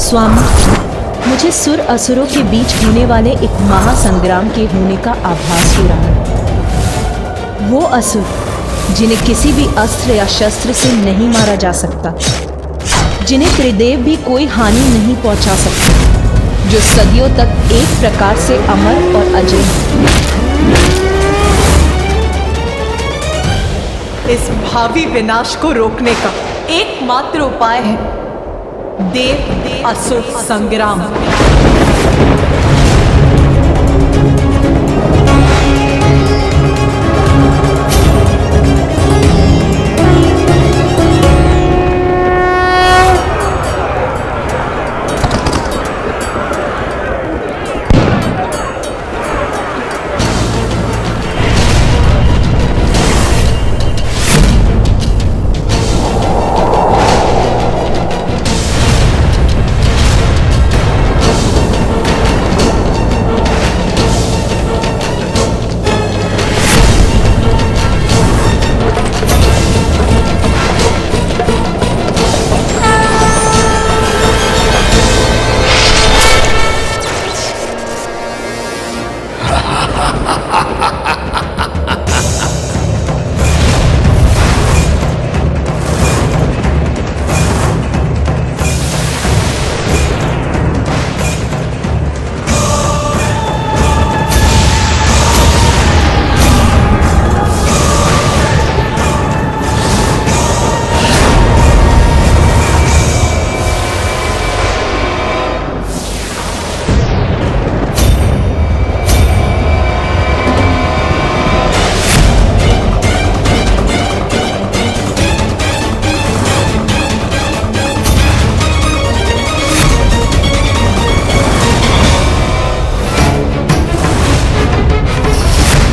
स्वामी, मुझे सुर असुरों के बीच होने वाले एक महासंग्राम के होने का आभास हो रहा है। वो असुर जिन्हें किसी भी अस्त्र या शस्त्र से नहीं मारा जा सकता, जिन्हें त्रिदेव भी कोई हानि नहीं पहुंचा सकता, जो सदियों तक एक प्रकार से अमर और अजय है। इस भावी विनाश को रोकने का एकमात्र उपाय है देव असुर संग्राम।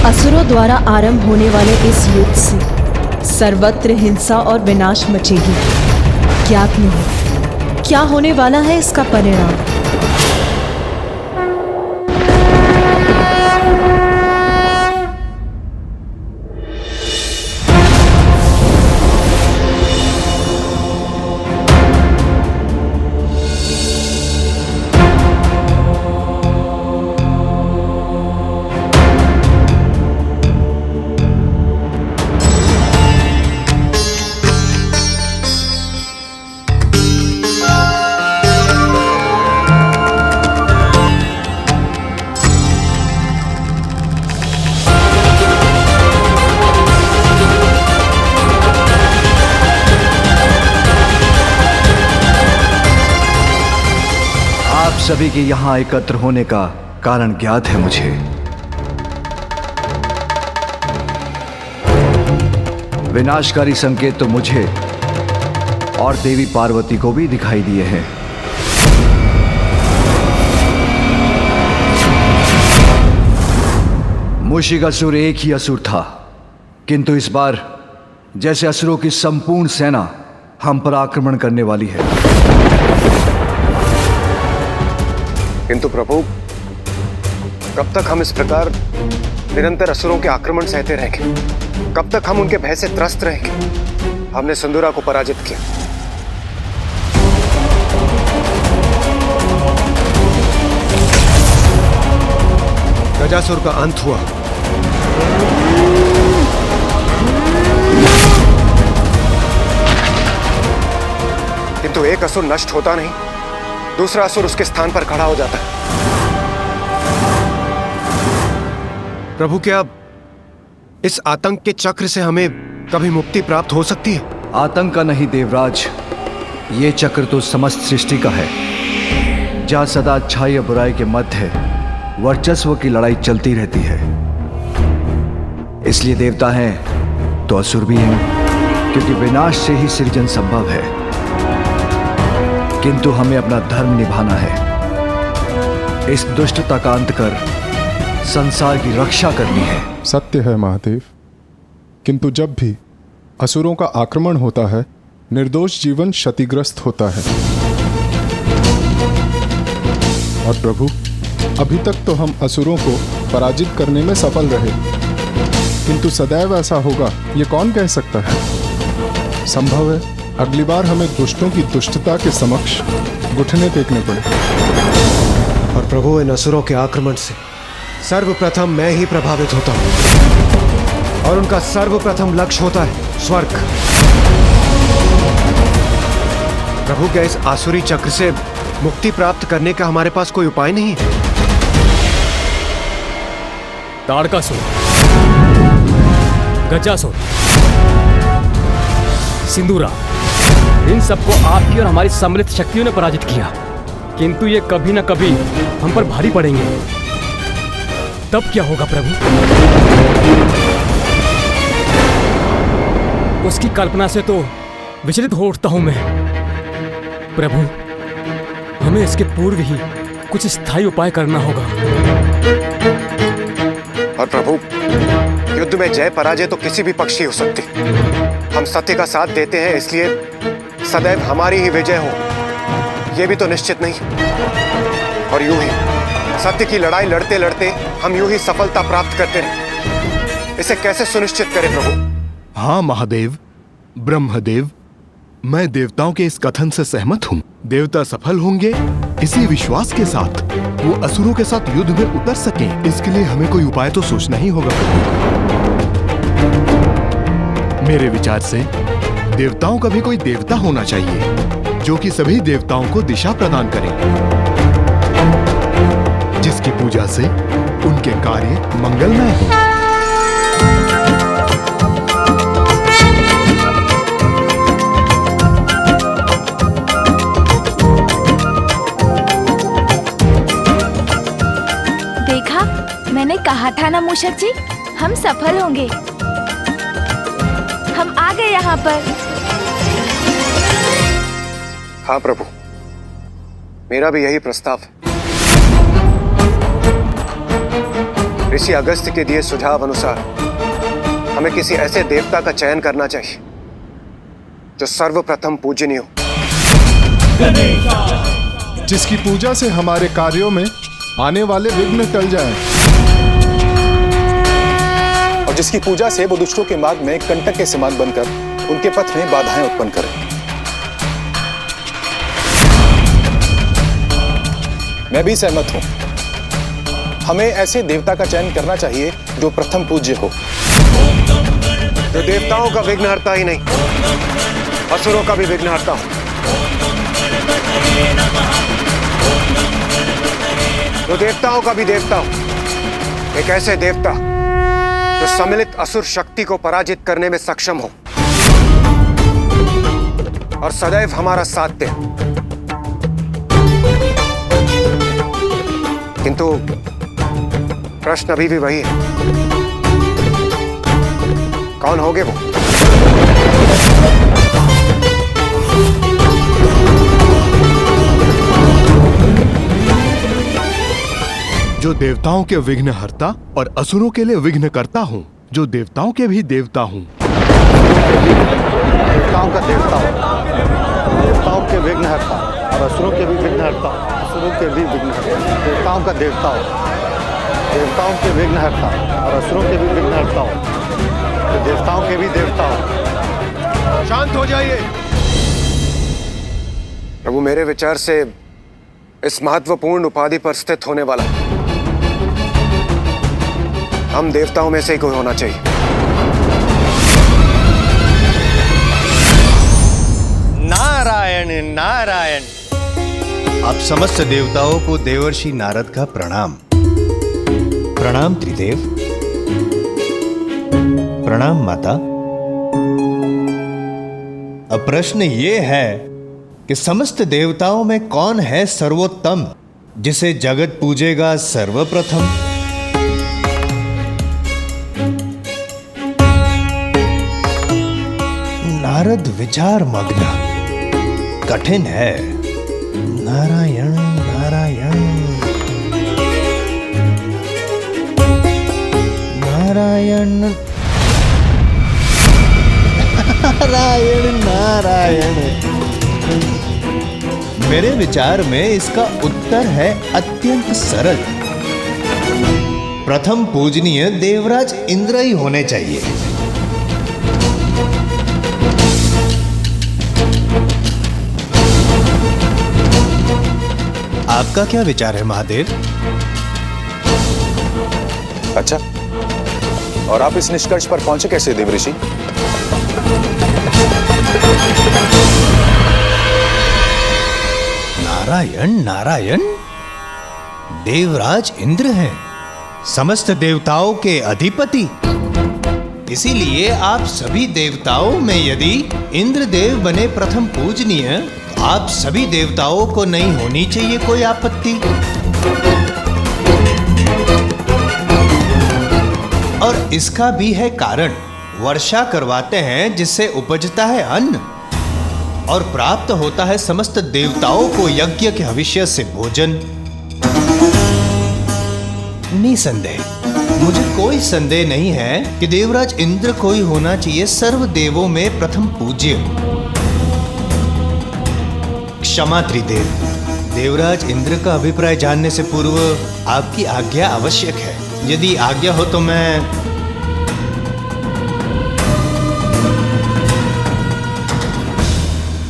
असुरों द्वारा आरंभ होने वाले इस युद्ध से सर्वत्र हिंसा और विनाश मचेगी। ज्ञात नहीं क्या होने वाला है इसका परिणाम। सभी के यहाँ एकत्र होने का कारण ज्ञात है मुझे। विनाशकारी संकेत तो मुझे और देवी पार्वती को भी दिखाई दिए हैं। मूषिकासुर एक ही असुर था, किंतु इस बार जैसे असुरों की संपूर्ण सेना हम पर आक्रमण करने वाली है। किंतु प्रभु, कब तक हम इस प्रकार निरंतर असुरों के आक्रमण सहते रहेंगे? कब तक हम उनके भय से त्रस्त रहेंगे? हमने सिंदूरा को पराजित किया, गजासुर का अंत हुआ, किंतु एक असुर नष्ट होता नहीं, दूसरा असुर उसके स्थान पर खड़ा हो जाता है। प्रभु, क्या इस आतंक के चक्र से हमें कभी मुक्ति प्राप्त हो सकती है? आतंक का नहीं देवराज, ये चक्र तो समस्त सृष्टि का है, जहां सदा अच्छाई और बुराई के मध्य वर्चस्व की लड़ाई चलती रहती है। इसलिए देवता हैं तो असुर भी हैं, क्योंकि विनाश से ही सृजन संभव है। किंतु हमें अपना धर्म निभाना है, इस दुष्टता का अंत कर संसार की रक्षा करनी है। सत्य है महादेव, किंतु जब भी असुरों का आक्रमण होता है, निर्दोष जीवन क्षतिग्रस्त होता है। और प्रभु, अभी तक तो हम असुरों को पराजित करने में सफल रहे, किंतु सदैव ऐसा होगा ये कौन कह सकता है? संभव है अगली बार हमें दुष्टों की दुष्टता के समक्ष घुटने टेकने पड़े। और प्रभु, इन असुरों के आक्रमण से सर्वप्रथम मैं ही प्रभावित होता हूं, और उनका सर्वप्रथम लक्ष्य होता है स्वर्ग। प्रभु, क्या इस आसुरी चक्र से मुक्ति प्राप्त करने का हमारे पास कोई उपाय नहीं है? ताड़कासुर, गजासुर, सिंदूरा, इन सबको आपकी और हमारी सम्मिलित शक्तियों ने पराजित किया, किंतु ये कभी न कभी हम पर भारी पड़ेंगे। तब क्या होगा प्रभु? उसकी कल्पना से तो विचलित हो उठता हूं मैं। प्रभु, हमें इसके पूर्व ही कुछ स्थायी उपाय करना होगा। और प्रभु, युद्ध में जय पराजय तो किसी भी पक्ष की हो सकती। हम सत्य का साथ देते हैं, इसलिए सदैव हमारी ही विजय हो, यह भी तो निश्चित नहीं। और यूं ही सत्य की लड़ाई लड़ते लड़ते हम यूं ही सफलता प्राप्त करते रहे, इसे कैसे सुनिश्चित करें प्रभु? हाँ महादेव, ब्रह्मदेव, मैं देवताओं के इस कथन से सहमत हूँ। देवता सफल होंगे इसी विश्वास के साथ वो असुरों के साथ युद्ध में उतर सकें। इसके लिए हमें कोई उपाय तो सोचना ही होगा। मेरे विचार से देवताओं का भी कोई देवता होना चाहिए जो कि सभी देवताओं को दिशा प्रदान करे, जिसकी पूजा से उनके कार्य मंगलमय हो। मैंने कहा था ना मूषक जी, हम सफल होंगे। हम आ गए यहाँ पर। हाँ प्रभु, मेरा भी यही प्रस्ताव है। ऋषि अगस्त्य के दिए सुझाव अनुसार हमें किसी ऐसे देवता का चयन करना चाहिए जो सर्वप्रथम पूजनीय हो, जिसकी पूजा से हमारे कार्यों में आने वाले विघ्न टल जाएं। और जिसकी पूजा से वो दुष्टों के मार्ग में कंटक के समान बनकर उनके पथ में बाधाएं उत्पन्न करें। मैं भी सहमत हूं। हमें ऐसे देवता का चयन करना चाहिए जो प्रथम पूज्य हो, जो देवताओं का विघ्नहर्ता ही नहीं, असुरों का भी विघ्नहर्ता हो, जो देवताओं का भी देवता हो। एक ऐसे देवता जो सम्मिलित असुर शक्ति को पराजित करने में सक्षम हो और सदैव हमारा साथ दे। किंतु प्रश्न अभी भी वही है, कौन होंगे वो? जो देवताओं के विघ्नहर्ता और असुरों के लिए विघ्नकर्ता हूँ, जो देवताओं के भी देवता हूँ। देवताओं का देवता हो, देवताओं के विघ्नहर्ता और असुरों के भी विघ्नहर्ता, असुरों के भी विघ्नहर्ता। देवताओं का देवता हो, देवताओं के विघ्नहर्ता और असुरों के भी विघ्नहर्ता हो, तो देवताओं के भी देवता हो। शांत हो जाइए प्रभु। मेरे विचार से इस महत्वपूर्ण उपाधि पर स्थित होने वाला हम देवताओं में से ही कोई होना चाहिए। नारायण नारायण। आप समस्त देवताओं को देवर्षि नारद का प्रणाम। प्रणाम त्रिदेव। प्रणाम माता। अब प्रश्न ये है कि समस्त देवताओं में कौन है सर्वोत्तम, जिसे जगत पूजेगा सर्वप्रथम? नारद विचार मग्न। कठिन है। नारायण नारायण नारायण नारायण नारायण। मेरे विचार में इसका उत्तर है अत्यंत सरल। प्रथम पूजनीय देवराज इंद्र ही होने चाहिए। आपका क्या विचार है महादेव? अच्छा, और आप इस निष्कर्ष पर पहुंचे कैसे देवऋषि? नारायण नारायण, देवराज इंद्र हैं, समस्त देवताओं के अधिपति। इसीलिए आप सभी देवताओं में यदि इंद्रदेव बने प्रथम पूजनीय, तो आप सभी देवताओं को नहीं होनी चाहिए कोई आपत्ति। और इसका भी है कारण। वर्षा करवाते हैं जिससे उपजता है अन्न और प्राप्त होता है समस्त देवताओं को यज्ञ के हविष्य से भोजन। निसंदेह, मुझे कोई संदेह नहीं है कि देवराज इंद्र को ही होना चाहिए सर्व देवों में प्रथम पूज्य। क्षमा त्रिदेव, देवराज इंद्र का अभिप्राय जानने से पूर्व आपकी आज्ञा आवश्यक है। यदि आज्ञा हो तो मैं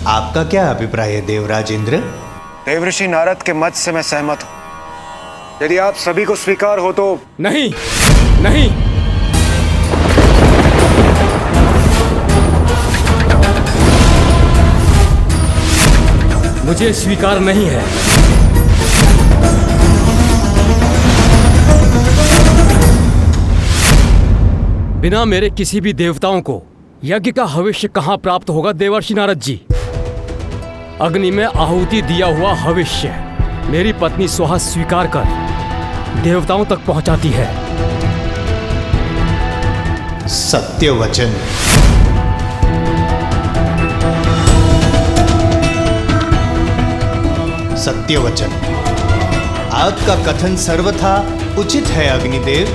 आपका क्या अभिप्राय है देवराज इंद्र? देवऋषि नारद के मत से मैं सहमत हूं। यदि आप सभी को स्वीकार हो तो। नहीं नहीं, मुझे स्वीकार नहीं है। बिना मेरे किसी भी देवताओं को यज्ञ का हविष्य कहां प्राप्त होगा देवर्षि नारद जी? अग्नि में आहुति दिया हुआ हविष्य मेरी पत्नी स्वहा स्वीकार कर देवताओं तक पहुंचाती है। सत्य वचन। सत्य वचन, आपका कथन सर्वथा उचित है अग्निदेव,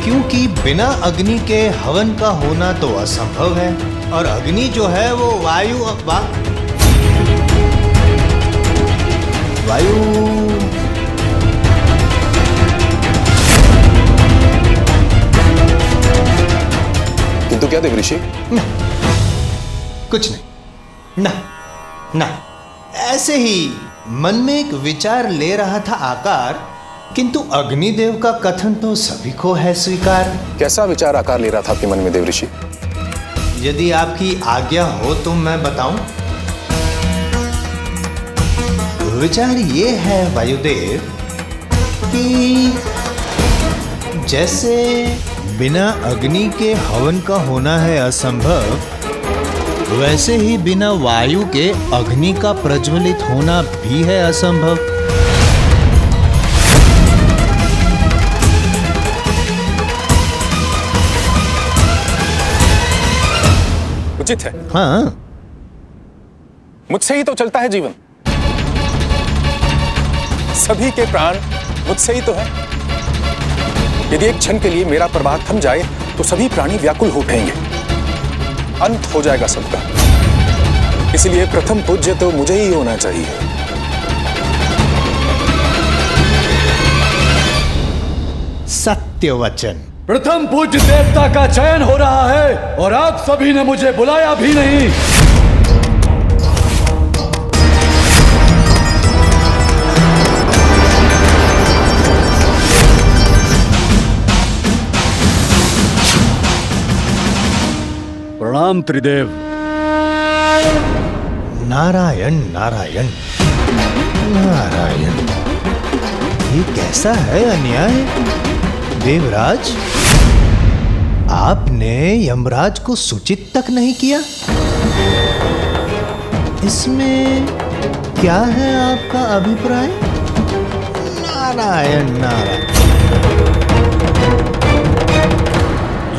क्योंकि बिना अग्नि के हवन का होना तो असंभव है। और अग्नि जो है वो वायु किंतु क्या देवऋषि? कुछ नहीं, ना ऐसे ही मन में एक विचार ले रहा था आकार, किंतु अग्निदेव का कथन तो सभी को है स्वीकार। कैसा विचार आकार ले रहा था आपके मन में देवऋषि? यदि आपकी आज्ञा हो तो मैं बताऊं। विचार ये है वायुदेव कि जैसे बिना अग्नि के हवन का होना है असंभव, वैसे ही बिना वायु के अग्नि का प्रज्वलित होना भी है असंभव। उचित है। हाँ, मुझसे ही तो चलता है जीवन, सभी के प्राण मुझसे ही तो है। यदि एक क्षण के लिए मेरा प्रवाह थम जाए तो सभी प्राणी व्याकुल हो उठेंगे, अंत हो जाएगा सबका। इसलिए प्रथम पूज्य तो मुझे ही होना चाहिए। सत्य वचन। प्रथम पूज्य देवता का चयन हो रहा है और आप सभी ने मुझे बुलाया भी नहीं। प्रणाम त्रिदेव। नारायण नारायण नारायण, ये कैसा है अन्याय देवराज? आपने यमराज को सूचित तक नहीं किया। इसमें क्या है आपका अभिप्राय? नारायण नारायण।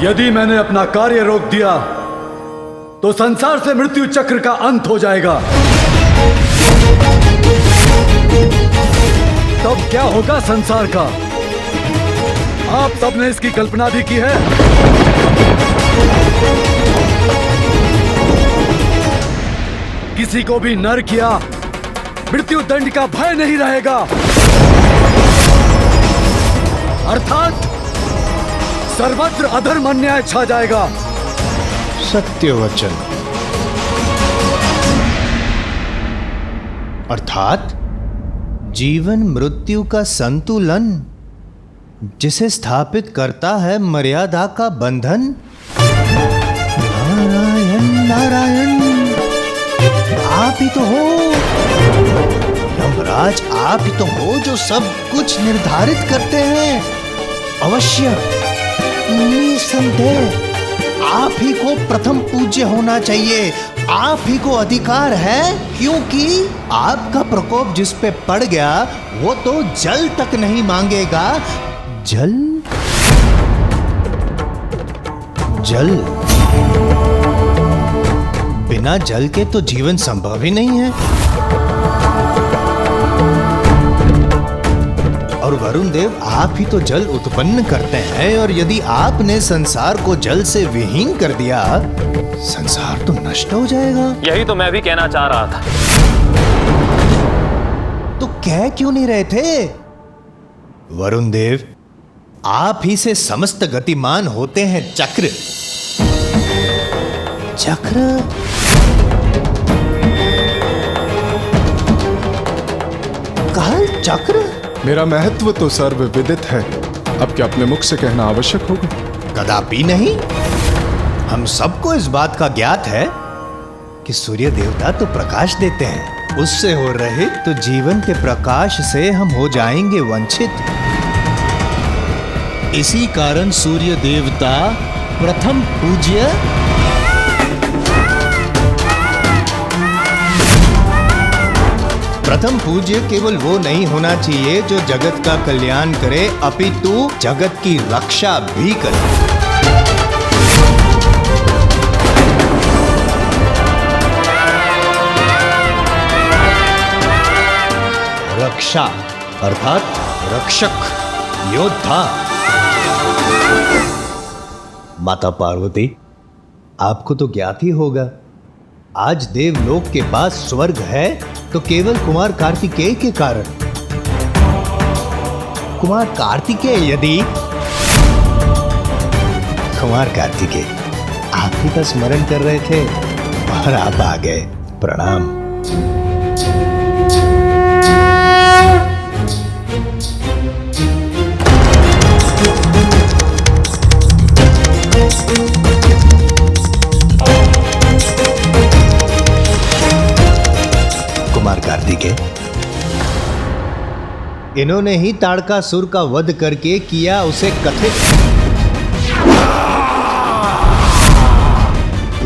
यदि मैंने अपना कार्य रोक दिया तो संसार से मृत्यु चक्र का अंत हो जाएगा। तब क्या होगा संसार का? आप सबने इसकी कल्पना भी की है। किसी को भी नर किया मृत्यु दंड का भय नहीं रहेगा, अर्थात सर्वत्र अधर्म अन्याय छा जाएगा। सत्य वचन। अर्थात जीवन मृत्यु का संतुलन, जिसे स्थापित करता है मर्यादा का बंधन। नारायण नारायण, आप ही तो हो यमराज, आप ही तो हो जो सब कुछ निर्धारित करते हैं। अवश्य, निसंदेह आप ही को प्रथम पूज्य होना चाहिए। आप ही को अधिकार है, क्योंकि आपका प्रकोप जिस पे पड़ गया वो तो जल तक नहीं मांगेगा। जल जल, बिना जल के तो जीवन संभव ही नहीं है। और वरुण देव, आप ही तो जल उत्पन्न करते हैं, और यदि आपने संसार को जल से विहीन कर दिया, संसार तो नष्ट हो जाएगा। यही तो मैं भी कहना चाह रहा था। तो कह क्यों नहीं रहे थे? वरुण देव, आप ही से समस्त गतिमान होते हैं चक्र। चक्र काल चक्र? मेरा महत्व तो सर्वविदित है, अब क्या अपने मुख से कहना आवश्यक होगा? कदापि नहीं। हम सबको इस बात का ज्ञात है कि सूर्य देवता तो प्रकाश देते हैं, उससे हो रहित तो जीवन के प्रकाश से हम हो जाएंगे वंचित। इसी कारण सूर्य देवता प्रथम पूज्य, प्रथम पूज्य केवल वो नहीं होना चाहिए जो जगत का कल्याण करे, अपितु जगत की रक्षा भी करे। रक्षा अर्थात रक्षक, योद्धा। माता पार्वती, आपको तो ज्ञात ही होगा, आज देवलोक के पास स्वर्ग है तो केवल कुमार कार्तिकेय के कारण। कुमार कार्तिकेय यदि, कुमार कार्तिकेय आप ही का स्मरण कर रहे थे और आप आ गए। प्रणाम। कुमार कार्तिकेय, इन्होंने ही ताड़कासुर का वध करके किया उसे कथित,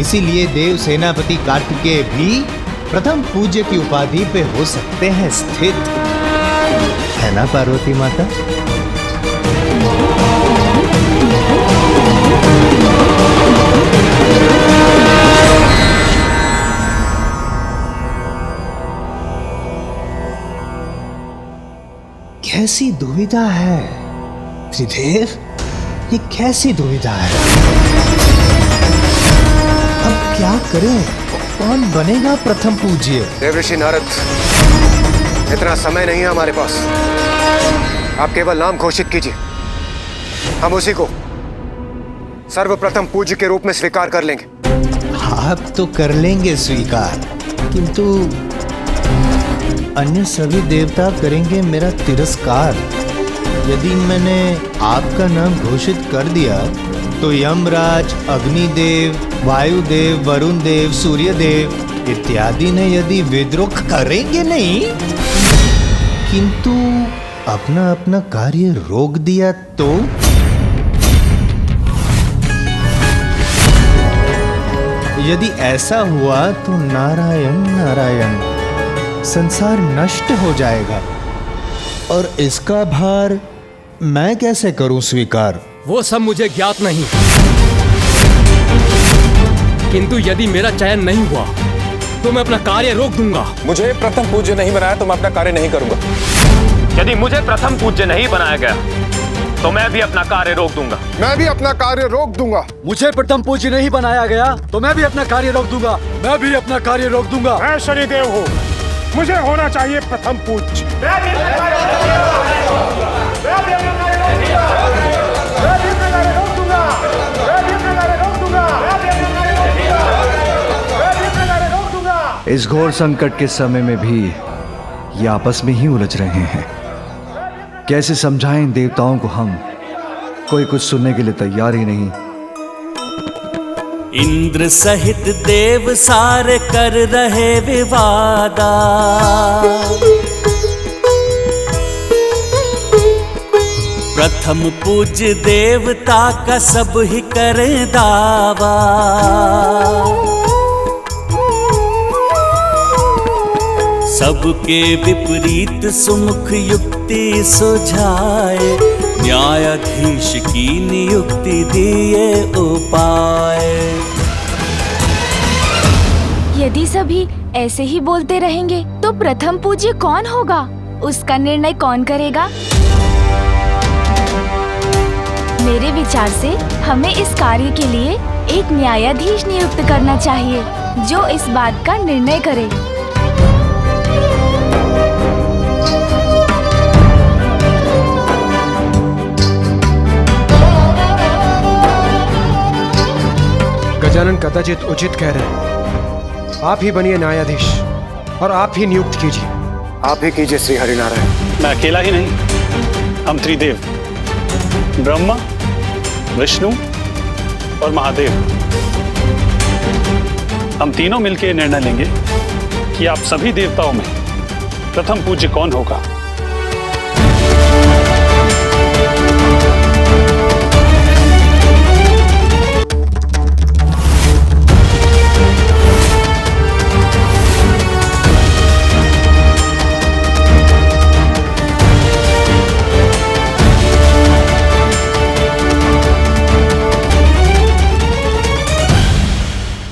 इसीलिए देव सेनापति कार्तिकेय भी प्रथम पूज्य की उपाधि पे हो सकते हैं स्थित, है ना पार्वती माता? कैसी दुविधा है त्रिदेव, ये कैसी दुविधा है? अब क्या करें? कौन बनेगा प्रथम पूज्य? देवऋषि नारद, इतना समय नहीं है हमारे पास। आप केवल नाम घोषित कीजिए, हम उसी को सर्वप्रथम पूज्य के रूप में स्वीकार कर लेंगे। आप तो कर लेंगे स्वीकार, किंतु अन्य सभी देवता करेंगे मेरा तिरस्कार। यदि मैंने आपका नाम घोषित कर दिया तो यमराज, अग्निदेव, वायुदेव, वरुण देव, सूर्यदेव इत्यादि ने यदि विद्रोह करेंगे नहीं, किंतु अपना अपना कार्य रोक दिया तो? यदि ऐसा हुआ तो नारायण नारायण, संसार नष्ट हो जाएगा, और इसका भार मैं कैसे करूं स्वीकार? वो सब मुझे ज्ञात नहीं, किंतु यदि मेरा चयन नहीं हुआ तो मैं अपना कार्य रोक दूंगा। मुझे प्रथम पूज्य नहीं बनाया तो मैं अपना कार्य नहीं करूंगा। यदि मुझे प्रथम पूज्य नहीं बनाया गया तो मैं भी अपना कार्य रोक दूंगा। मैं भी अपना कार्य रोक दूंगा। मुझे प्रथम पूज्य नहीं बनाया गया तो मैं भी अपना कार्य रोक दूंगा। मैं भी अपना कार्य रोक दूंगा। मैं शनिदेव हूँ, मुझे होना चाहिए प्रथम पूज्य। इस घोर संकट के समय में भी ये आपस में ही उलझ रहे हैं। कैसे समझाएं इन देवताओं को हम? कोई कुछ सुनने के लिए तैयार ही नहीं। इंद्र सहित देव सारे कर रहे विवादा, प्रथम पूज्य देवता का सब ही करे दावा। सबके विपरीत सुमुख युक्ति सुझाए, न्यायाधीश की नियुक्ति दिए उपाय। यदि सभी ऐसे ही बोलते रहेंगे तो प्रथम पूज्य कौन होगा? उसका निर्णय कौन करेगा? मेरे विचार से हमें इस कार्य के लिए एक न्यायाधीश नियुक्त करना चाहिए जो इस बात का निर्णय करे। गजानन कदाचित उचित कह रहे हैं। आप ही बनिए न्यायाधीश और आप ही नियुक्त कीजिए। आप ही कीजिए श्री हरिनारायण। मैं अकेला ही नहीं, हम त्रिदेव ब्रह्मा, विष्णु और महादेव, हम तीनों मिलकर निर्णय लेंगे कि आप सभी देवताओं में प्रथम पूज्य कौन होगा।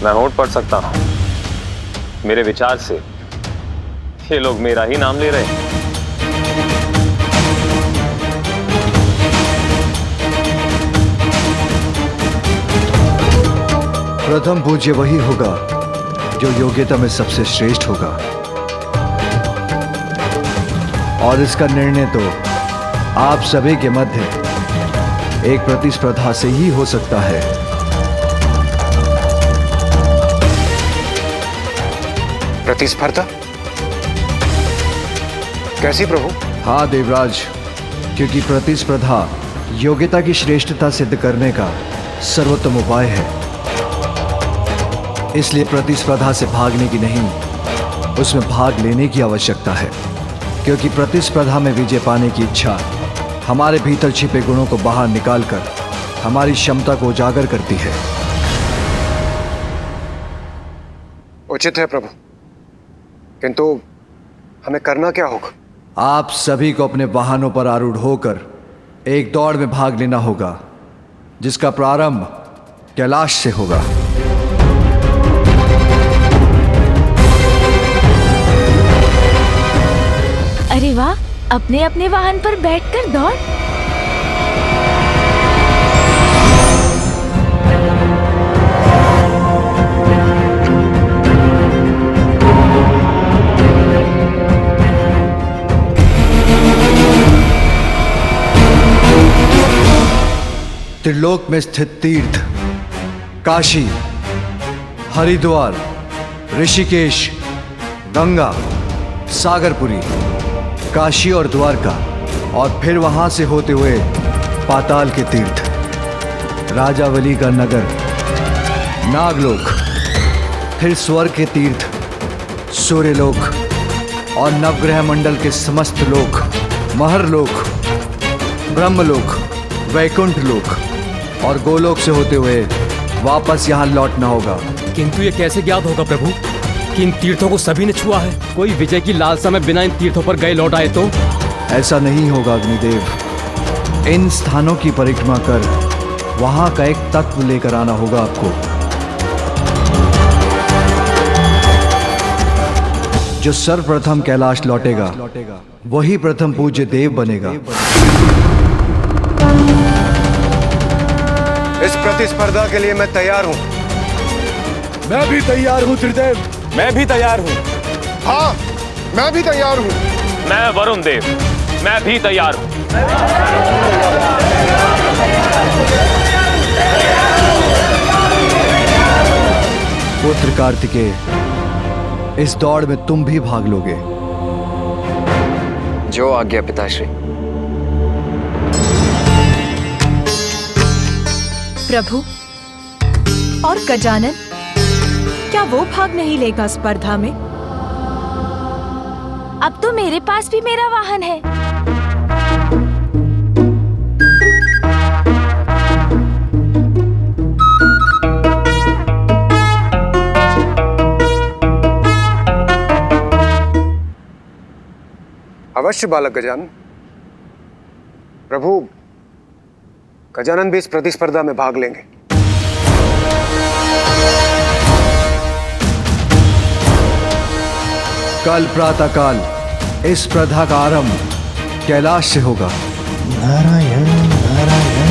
मैं होठ पढ़ सकता हूं। मेरे विचार से ये लोग मेरा ही नाम ले रहे हैं। प्रथम पूज्य वही होगा जो योग्यता में सबसे श्रेष्ठ होगा, और इसका निर्णय तो आप सभी के मध्य एक प्रतिस्पर्धा से ही हो सकता है। प्रतिस्पर्धा? कैसी प्रभु? हाँ देवराज, क्योंकि प्रतिस्पर्धा योग्यता की श्रेष्ठता सिद्ध करने का सर्वोत्तम उपाय है। इसलिए प्रतिस्पर्धा से भागने की नहीं, उसमें भाग लेने की आवश्यकता है, क्योंकि प्रतिस्पर्धा में विजय पाने की इच्छा हमारे भीतर छिपे गुणों को बाहर निकालकर हमारी क्षमता को उजागर करती है। उचित है प्रभु, किंतु हमें करना क्या होगा? आप सभी को अपने वाहनों पर आरूढ़ होकर एक दौड़ में भाग लेना होगा, जिसका प्रारंभ कैलाश से होगा। अरे वाह, अपने अपने वाहन पर बैठकर दौड़। त्रिलोक में स्थित तीर्थ काशी, हरिद्वार, ऋषिकेश, गंगा, सागरपुरी, काशी और द्वारका, और फिर वहां से होते हुए पाताल के तीर्थ, राजावली का नगर, नागलोक, फिर स्वर्ग के तीर्थ, सूर्यलोक और नवग्रह मंडल के समस्त लोक, महरलोक, ब्रह्मलोक, वैकुंठ लोक और गोलोक से होते हुए वापस यहाँ लौटना होगा। किंतु ये कैसे ज्ञात होगा प्रभु कि इन तीर्थों को सभी ने छुआ है? कोई विजय की लालसा में बिना इन तीर्थों पर गए लौट आए तो? ऐसा नहीं होगा अग्निदेव। इन स्थानों की परिक्रमा कर वहां का एक तत्व लेकर आना होगा आपको, जो सर्वप्रथम कैलाश लौटेगा वही प्रथम पूज्य देव बनेगा। इस प्रतिस्पर्धा के लिए मैं तैयार हूं। मैं भी तैयार हूं त्रिदेव। मैं भी तैयार हूं। हाँ, मैं भी तैयार हूं। मैं वरुण देव, मैं भी तैयार हूं। पुत्र कार्तिकेय, इस दौड़ में तुम भी भाग लोगे। जो आज्ञा पिताश्री। प्रभु, और गजानन, क्या वो भाग नहीं लेगा स्पर्धा में? अब तो मेरे पास भी मेरा वाहन है। अवश्य बालक गजानन। प्रभु, गजानन भी इस प्रतिस्पर्धा में भाग लेंगे। कल प्रातःकाल इस स्पर्धा का आरंभ कैलाश से होगा। नारायण नारायण।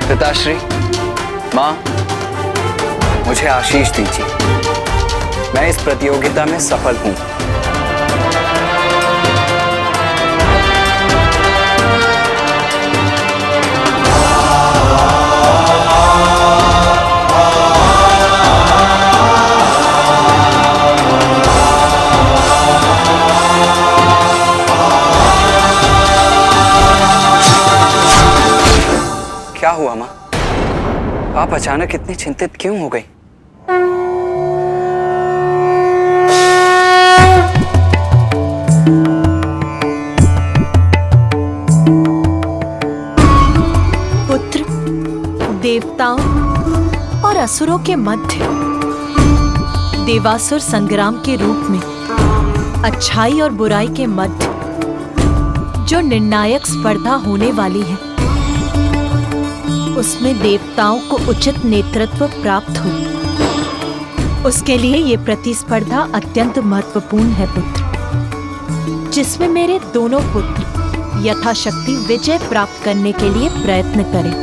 पिताश्री, माँ, मुझे आशीष दीजिए। मैं इस प्रतियोगिता में सफल हूँ। क्या हुआ माँ? आप अचानक इतनी चिंतित क्यों हो गई? पुत्र, देवताओं और असुरों के मध्य देवासुर संग्राम के रूप में अच्छाई और बुराई के मध्य जो निर्णायक स्पर्धा होने वाली है, उसमें देवताओं को उचित नेतृत्व प्राप्त हो। उसके लिए ये प्रतिस्पर्धा अत्यंत महत्वपूर्ण है पुत्र, जिसमें मेरे दोनों पुत्र यथाशक्ति विजय प्राप्त करने के लिए प्रयत्न करें।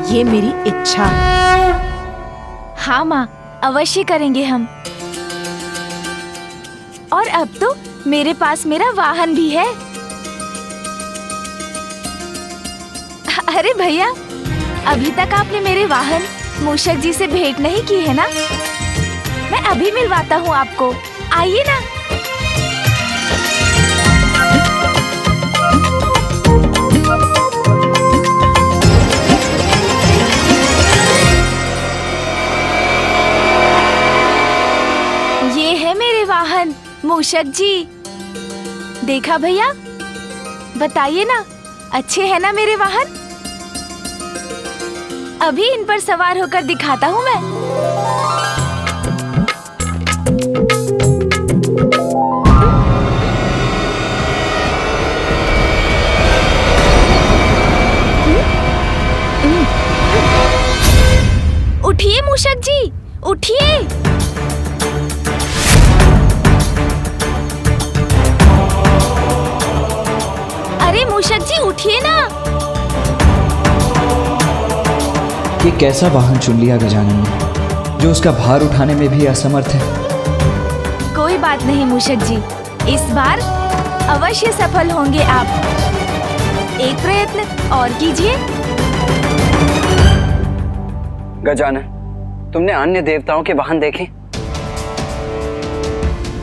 ये मेरी इच्छा है। हाँ माँ, अवश्य करेंगे हम। और अब तो मेरे पास मेरा वाहन भी है। अरे भैया, अभी तक आपने मेरे वाहन मूषक जी से भेंट नहीं की है ना? मैं अभी मिलवाता हूँ आपको, आइए ना। ये है मेरे वाहन मूषक जी। देखा भैया? बताइए ना, अच्छे हैं ना मेरे वाहन? अभी इन पर सवार होकर दिखाता हूँ मैं। उठिए मूषक जी, उठिए। अरे मूषक जी, उठिए ना। ये कैसा वाहन चुन लिया गजानन ने, जो उसका भार उठाने में भी असमर्थ है। कोई बात नहीं मूषक जी, इस बार अवश्य सफल होंगे आप। एक प्रयत्न और कीजिए। गजानन, तुमने अन्य देवताओं के वाहन देखे?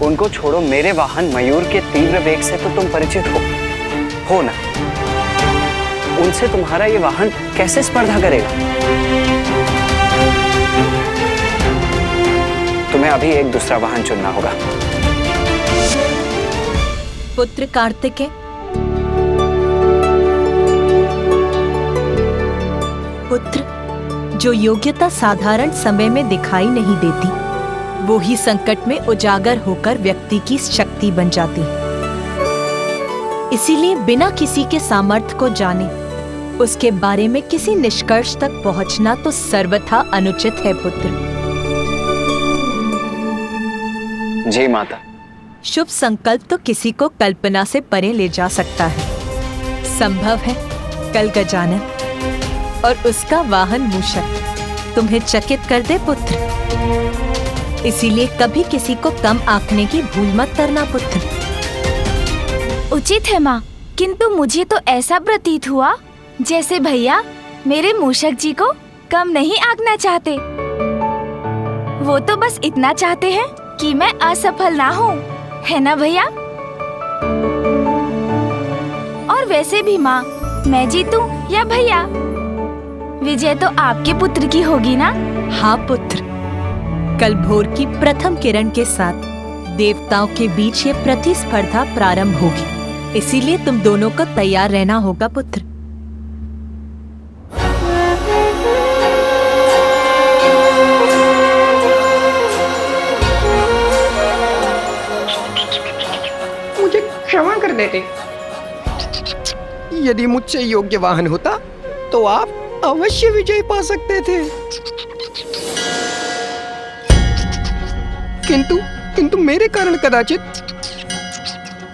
उनको छोड़ो, मेरे वाहन मयूर के तीव्र वेग से तो तुम परिचित हो ना? उनसे तुम्हारा ये वाहन कैसे स्पर्धा करेगा? तुम्हें अभी एक दूसरा वाहन चुनना होगा। पुत्र कार्तिकेय, पुत्र, जो योग्यता साधारण समय में दिखाई नहीं देती, वो ही संकट में उजागर होकर व्यक्ति की शक्ति बन जाती है। इसीलिए बिना किसी के सामर्थ्य को जाने उसके बारे में किसी निष्कर्ष तक पहुंचना तो सर्वथा अनुचित है पुत्र। जी माता। शुभ संकल्प तो किसी को कल्पना से परे ले जा सकता है। संभव है कल गजानन और उसका वाहन मूषक तुम्हें चकित कर दे पुत्र, इसीलिए कभी किसी को कम आंकने की भूल मत करना पुत्र। उचित है माँ, किंतु मुझे तो ऐसा प्रतीत हुआ जैसे भैया मेरे मूषक जी को कम नहीं आंकना चाहते। वो तो बस इतना चाहते हैं कि मैं असफल ना हूँ, है ना भैया? और वैसे भी माँ, मैं जीतूं या भैया, विजय तो आपके पुत्र की होगी ना? हाँ पुत्र, कल भोर की प्रथम किरण के साथ देवताओं के बीच ये प्रतिस्पर्धा प्रारंभ होगी, इसीलिए तुम दोनों को तैयार रहना होगा पुत्र। मुझे क्षमा कर देते। यदि मुझसे योग्य वाहन होता तो आप अवश्य विजय पा सकते थे, किंतु मेरे कारण कदाचित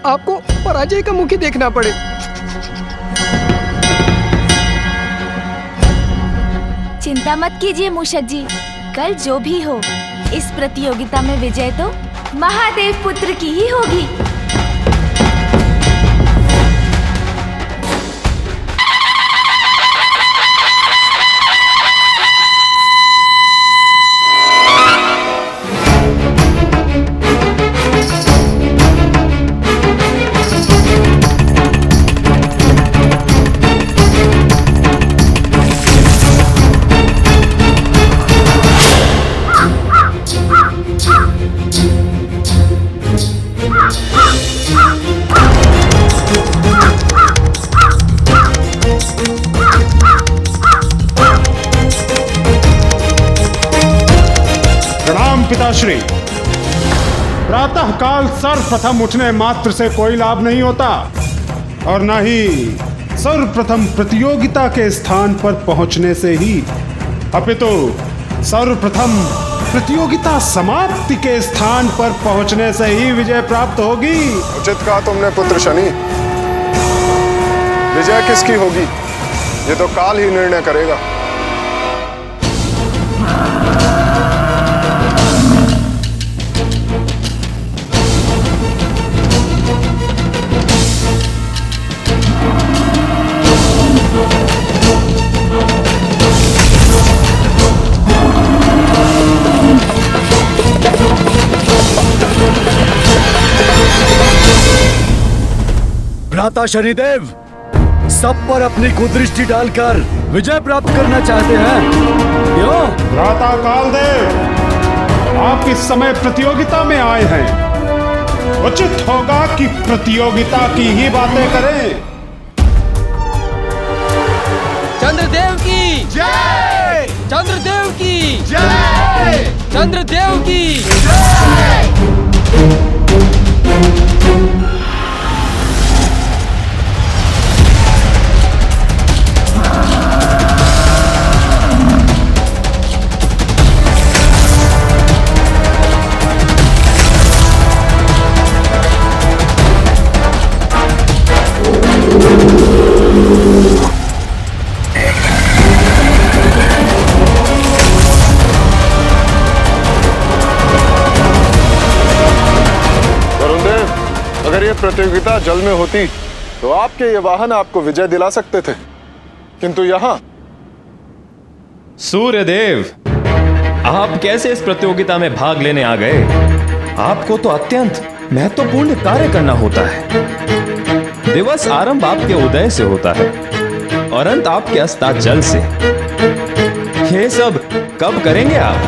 आपको पराजय का मुख ही देखना पड़े। चिंता मत कीजिए मूषक जी, कल जो भी हो, इस प्रतियोगिता में विजय तो महादेव पुत्र की ही होगी। पिताश्री, प्रातः काल सर्वप्रथम उठने मात्र से कोई लाभ नहीं होता और न ही सर्वप्रथम प्रतियोगिता के स्थान पर पहुंचने से ही, अपितु सर्वप्रथम प्रतियोगिता समाप्ति के स्थान पर पहुंचने से ही विजय प्राप्त होगी। उचित कहा तुमने पुत्र शनि। विजय किसकी होगी ये तो काल ही निर्णय करेगा। भ्राता शनिदेव सब पर अपनी कुदृष्टि डालकर विजय प्राप्त करना चाहते हैं, क्यों? भ्राता कालदेव, आप इस समय प्रतियोगिता में आए हैं, उचित होगा कि प्रतियोगिता की ही बातें करें। चंद्रदेव की जय! चंद्रदेव की जय! चंद्रदेव की जय! अगर ये प्रतियोगिता जल में होती तो आपके ये वाहन आपको विजय दिला सकते थे, किंतु यहाँ। सूर्यदेव, आप कैसे इस प्रतियोगिता में भाग लेने आ गए? आपको तो अत्यंत महत्वपूर्ण कार्य करना होता है। दिवस आरंभ आपके उदय से होता है और अंत आपके अस्ताचल से। ये सब कब करेंगे आप?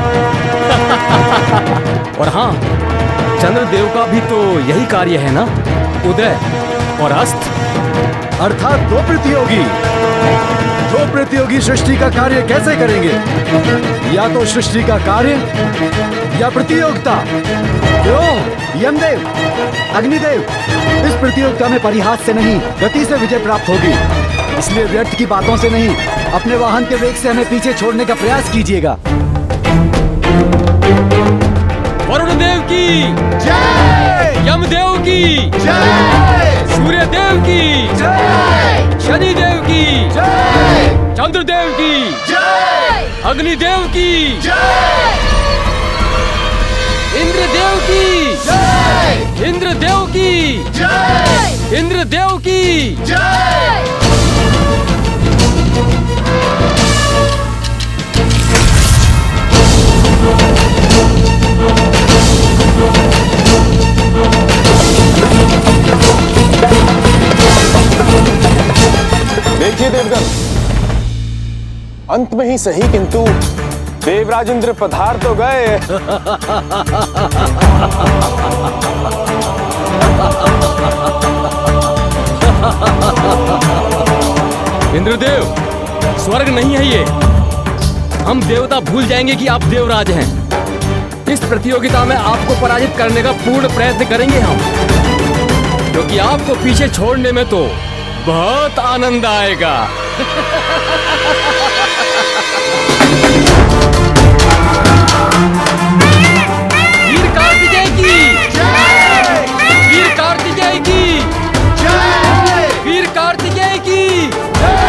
और हाँ, चंद्रदेव का भी तो यही कार्य है ना, उदय और अस्त। अर्थात दो प्रतियोगी सृष्टि का कार्य कैसे करेंगे? या तो सृष्टि का कार्य या प्रतियोगिता। क्यों यमदेव, अग्निदेव, इस प्रतियोगिता में परिहास से नहीं, गति से विजय प्राप्त होगी। इसलिए व्यर्थ की बातों से नहीं, अपने वाहन के वेग से हमें पीछे छोड़ने का प्रयास कीजिएगा। वरुण देव की जय! यमदेव की जय! सूर्यदेव की जय! शनिदेव की जय! चंद्रदेव की जय, अग्निदेव की जय, इंद्रदेव की जय, इंद्रदेव की जय, इंद्रदेव की जय। देखिए देवगण, अंत में ही सही किंतु देवराज इंद्र पधार तो गए। इंद्रदेव, स्वर्ग नहीं है ये। हम देवता भूल जाएंगे कि आप देवराज हैं। इस प्रतियोगिता में आपको पराजित करने का पूर्ण प्रयत्न करेंगे हम, क्योंकि आपको पीछे छोड़ने में तो बहुत आनंद आएगा। वीर कार्तिकेय की जय, वीर कार्तिकेय की जय, वीर कार्तिकेय की जय।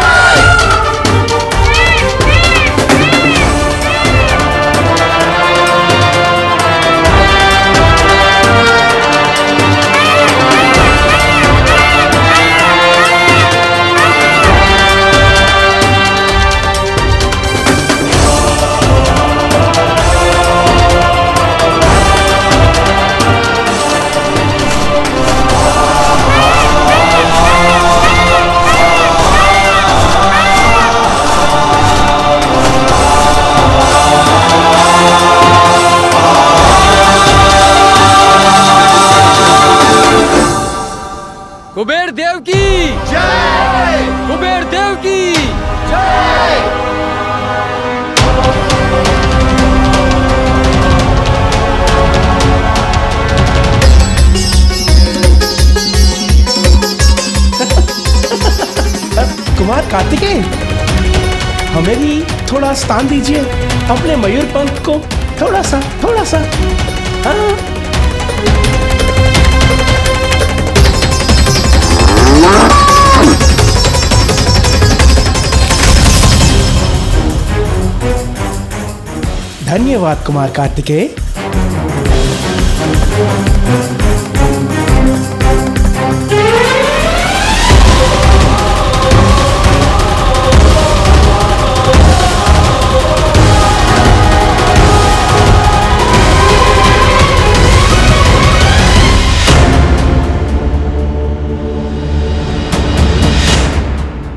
कुबेर देव की जय, कुबेर देव की जय। कुमार कार्तिकेय, हमें भी थोड़ा स्थान दीजिए, अपने मयूर पंख को थोड़ा सा हाँ। धन्यवाद कुमार कार्तिकेय।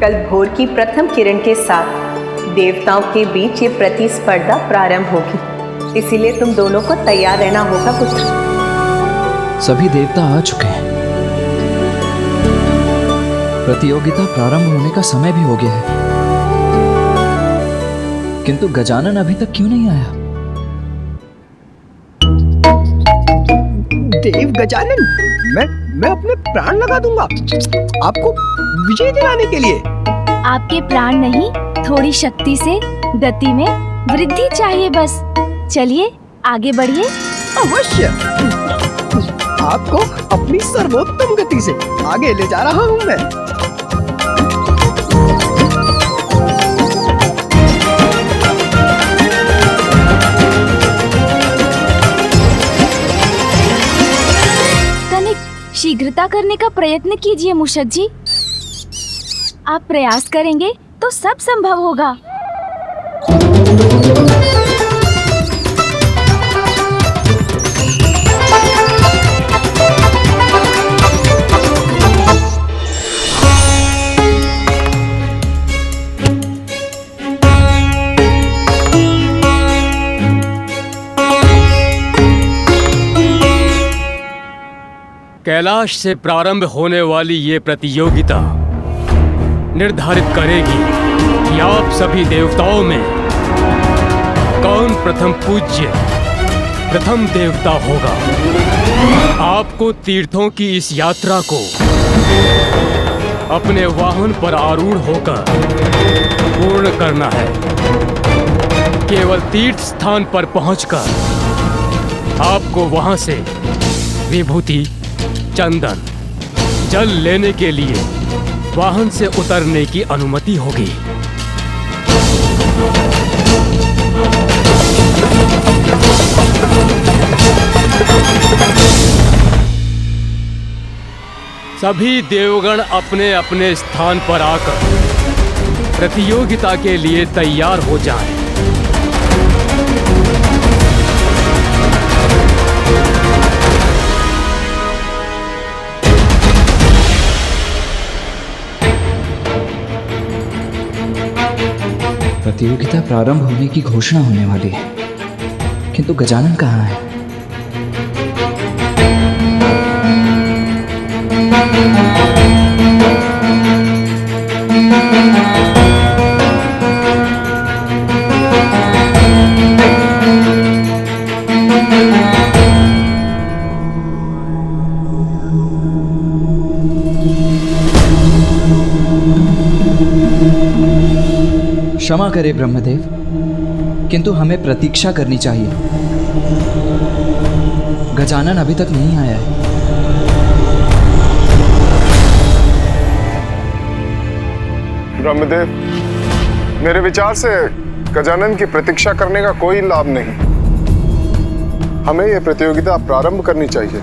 कल भोर की प्रथम किरण के साथ देवताओं के बीच ये प्रतिस्पर्धा प्रारंभ होगी, इसीलिए तुम दोनों को तैयार रहना होगा पुत्र। सभी देवता आ चुके हैं। प्रतियोगिता प्रारंभ होने का समय भी हो गया है, किंतु गजानन अभी तक क्यों नहीं आया? देव गजानन, मैं अपने प्राण लगा दूंगा आपको विजय दिलाने के लिए। आपके प्राण नहीं, थोड़ी शक्ति से गति में वृद्धि चाहिए बस। चलिए आगे बढ़िए। अवश्य, आपको अपनी सर्वोत्तम गति से आगे ले जा रहा हूँ मैं। तनिक शीघ्रता करने का प्रयत्न कीजिए मूषक जी। आप प्रयास करेंगे तो सब संभव होगा। कैलाश से प्रारंभ होने वाली ये प्रतियोगिता निर्धारित करेगी कि आप सभी देवताओं में कौन प्रथम पूज्य प्रथम देवता होगा। आपको तीर्थों की इस यात्रा को अपने वाहन पर आरूढ़ होकर पूर्ण करना है। केवल तीर्थ स्थान पर पहुंचकर आपको वहां से विभूति, चंदन, जल लेने के लिए वाहन से उतरने की अनुमति होगी। सभी देवगण अपने अपने स्थान पर आकर प्रतियोगिता के लिए तैयार हो जाएं। प्रतियोगिता प्रारंभ होने की घोषणा होने वाली है, किंतु गजानन कहाँ है? क्षमा करे ब्रह्मदेव, किंतु हमें प्रतीक्षा करनी चाहिए। गजानन अभी तक नहीं आया है। ब्रह्मदेव, मेरे विचार से गजानन की प्रतीक्षा करने का कोई लाभ नहीं। हमें यह प्रतियोगिता प्रारंभ करनी चाहिए।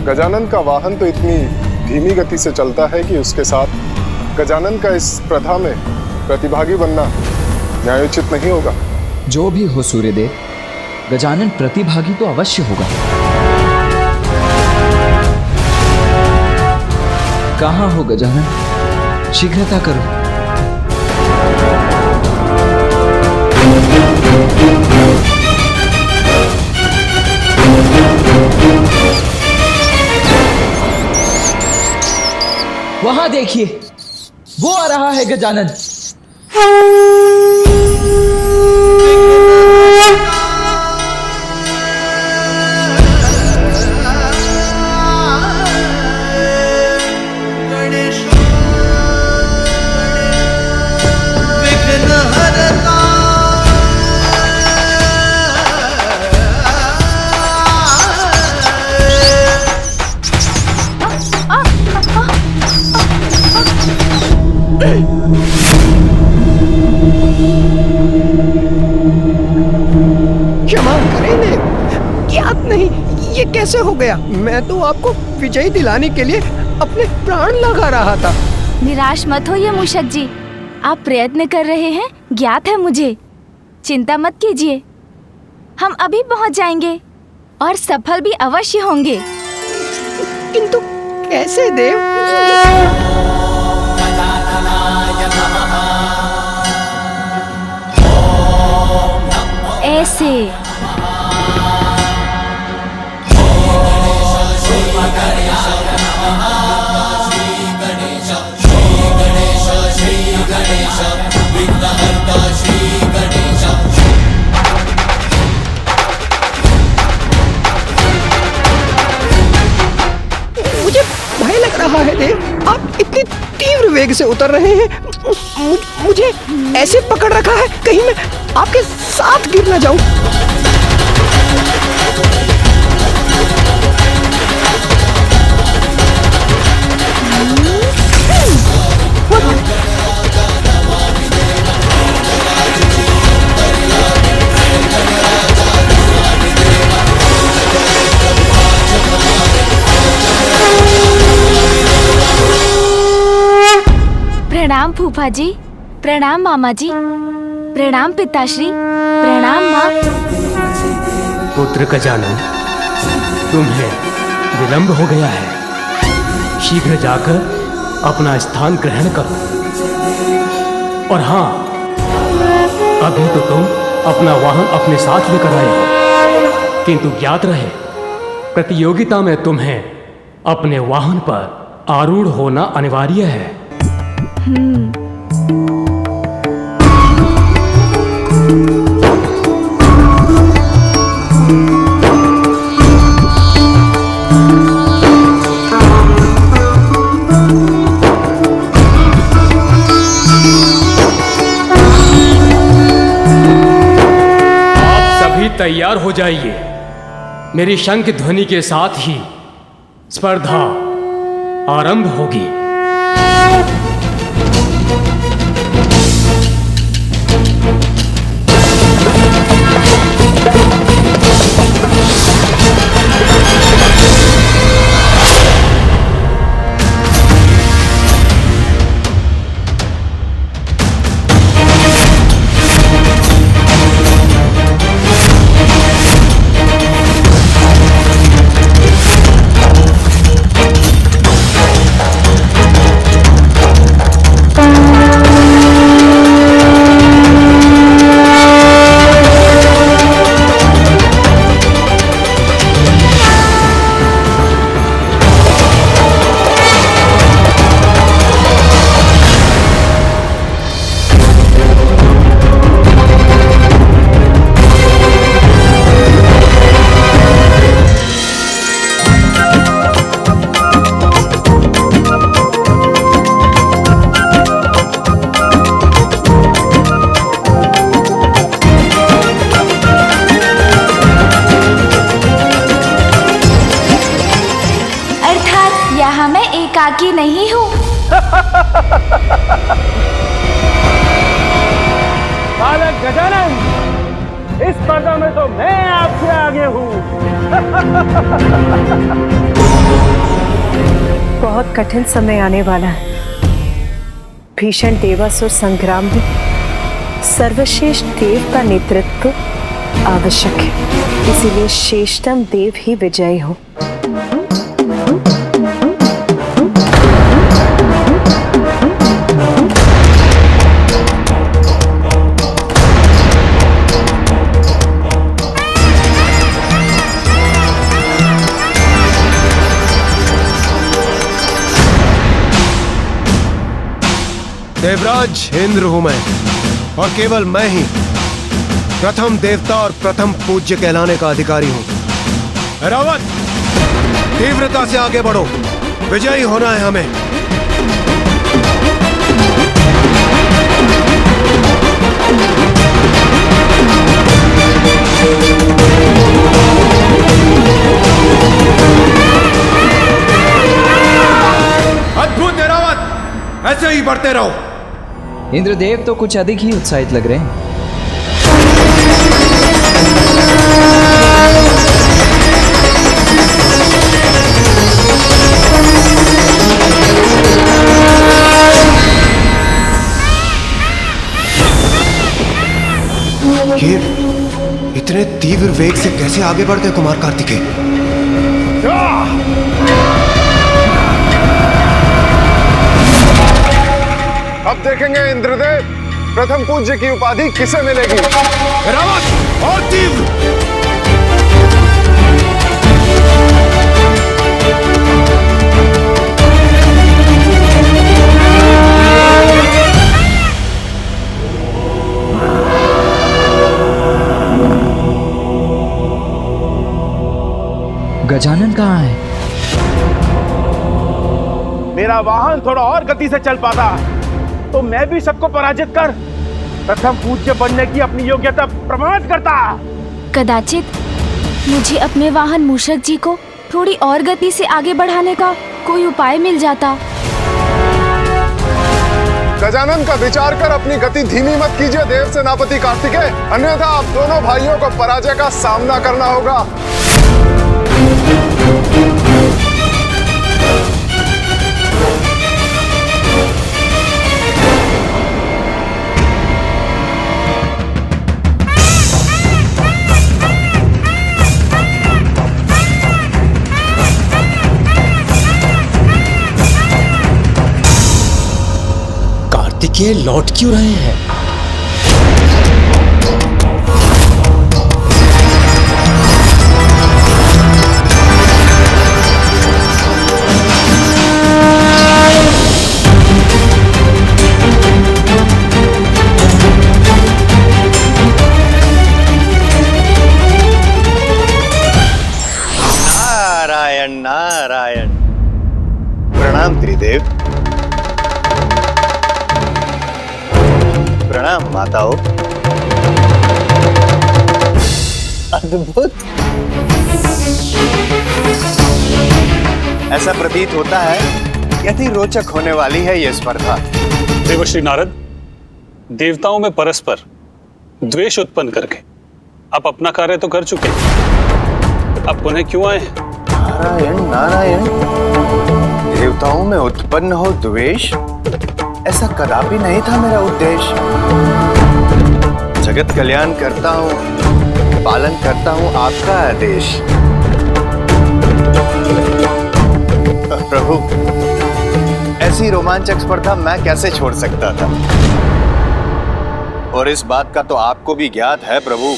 गजानन का वाहन तो इतनी धीमी गति से चलता है कि उसके साथ गजानन का इस स्पर्धा में प्रतिभागी बनना न्यायोचित नहीं होगा। जो भी हो सूर्यदेव, गजानन प्रतिभागी तो अवश्य होगा। कहाँ हो गजानन? शीघ्रता करो। वहां देखिए, वो आ रहा है गजानन। क्षमा करें देव, ज्ञात नहीं ये कैसे हो गया। मैं तो आपको विजयी दिलाने के लिए अपने प्राण लगा रहा था। निराश मत होइए मूषक जी, आप प्रयत्न कर रहे हैं, ज्ञात है मुझे। चिंता मत कीजिए, हम अभी पहुंच जाएंगे और सफल भी अवश्य होंगे। किंतु कैसे देव? ऐसे। मुझे भय लग रहा है देव, आप इतनी तीव्र वेग से उतर रहे हैं। मुझे ऐसे पकड़ रखा है, कहीं मैं आपके साथ गिर न जाऊं। प्रणाम फूफा जी, प्रणाम मामा जी, प्रणाम पिताश्री, प्रणाम माँ। पुत्र गजानन, तुम्हें विलंब हो गया है। शीघ्र जाकर अपना स्थान ग्रहण करो। और हाँ, अभी तो तुम अपना वाहन अपने साथ लेकर आए हो, किंतु ज्ञात रहे, प्रतियोगिता में तुम्हें अपने वाहन पर आरूढ़ होना अनिवार्य है। तैयार हो जाइए। मेरी शंख ध्वनि के साथ ही स्पर्धा आरंभ होगी। एकाकी नहीं हूँ। बालक गजानन, इस स्पर्धा में तो मैं आपसे आगे हूँ। बहुत कठिन समय आने वाला है। भीषण देवासुर संग्राम में सर्वश्रेष्ठ देव का नेतृत्व आवश्यक है, इसीलिए श्रेष्ठतम देव ही विजयी हो। देवराज इंद्र हूं मैं, और केवल मैं ही प्रथम देवता और प्रथम पूज्य कहलाने का अधिकारी हूं। रावत, तीव्रता से आगे बढ़ो, विजयी होना है हमें। अद्भुत है रावत, ऐसे ही बढ़ते रहो। इंद्रदेव तो कुछ अधिक ही उत्साहित लग रहे हैं। ये इतने तीव्र वेग से कैसे आगे बढ़ गए कुमार कार्तिकेय? अब देखेंगे इंद्रदेव, प्रथम पूज्य की उपाधि किसे मिलेगी। रावत, और तीव्र। गजानन कहाँ है? मेरा वाहन थोड़ा और गति से चल पाता तो मैं भी सबको पराजित कर प्रथम पूज्य बनने की अपनी योग्यता प्रमाणित करता। कदाचित मुझे अपने वाहन मूषक जी को थोड़ी और गति से आगे बढ़ाने का कोई उपाय मिल जाता। गजानन का विचार कर अपनी गति धीमी मत कीजिए देव सेनापति कार्तिकेय, अन्यथा आप दोनों भाइयों को पराजय का सामना करना होगा। कार्तिकेय लौट क्यों रहे हैं? नारायण नारायण। प्रणाम त्रिदेव। प्रणाम माताओं। अद्भुत। ऐसा प्रतीत होता है यदि रोचक होने वाली है यह स्पर्धा। देवर्षि नारद, देवताओं में परस्पर द्वेष उत्पन्न करके आप अपना कार्य तो कर चुके, अब पुनः क्यों आए? नारायण नारायण। देवताओं में उत्पन्न हो द्वेष, ऐसा कदापि नहीं था मेरा उद्देश्य। जगत कल्याण करता हूँ, पालन करता हूँ आपका आदेश। प्रभु, ऐसी रोमांचक स्पर्धा मैं कैसे छोड़ सकता था? और इस बात का तो आपको भी ज्ञात है प्रभु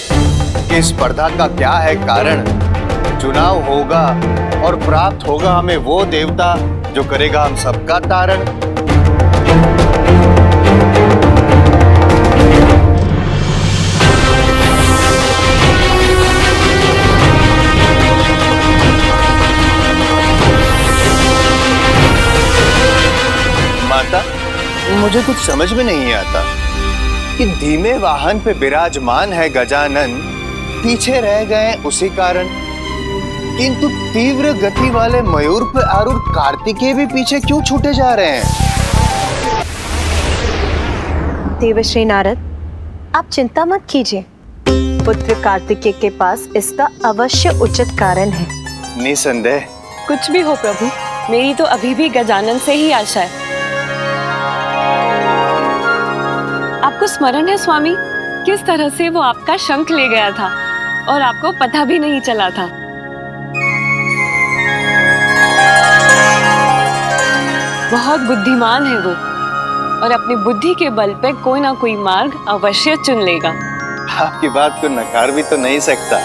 कि स्पर्धा का क्या है कारण। चुनाव होगा और प्राप्त होगा हमें वो देवता जो करेगा हम सबका तारण। माता, मुझे कुछ समझ में नहीं आता कि धीमे वाहन पे विराजमान है गजानन, पीछे रह गए उसी कारण। किंतु तीव्र गति वाले मयूर पर आरूढ़ कार्तिकेय भी पीछे क्यों छूटे जा रहे हैं? देवश्री नारद, आप चिंता मत कीजिए। पुत्र कार्तिकेय के पास इसका अवश्य उचित कारण है। निसंदेह। कुछ भी हो प्रभु, मेरी तो अभी भी गजानन से ही आशा है। आपको स्मरण है स्वामी, किस तरह से वो आपका शंख ले गया था और आपको पता भी नहीं चला था। बहुत बुद्धिमान है वो और अपनी बुद्धि के बल पे कोई ना कोई मार्ग अवश्य चुन लेगा। आपकी बात को नकार भी तो नहीं सकता,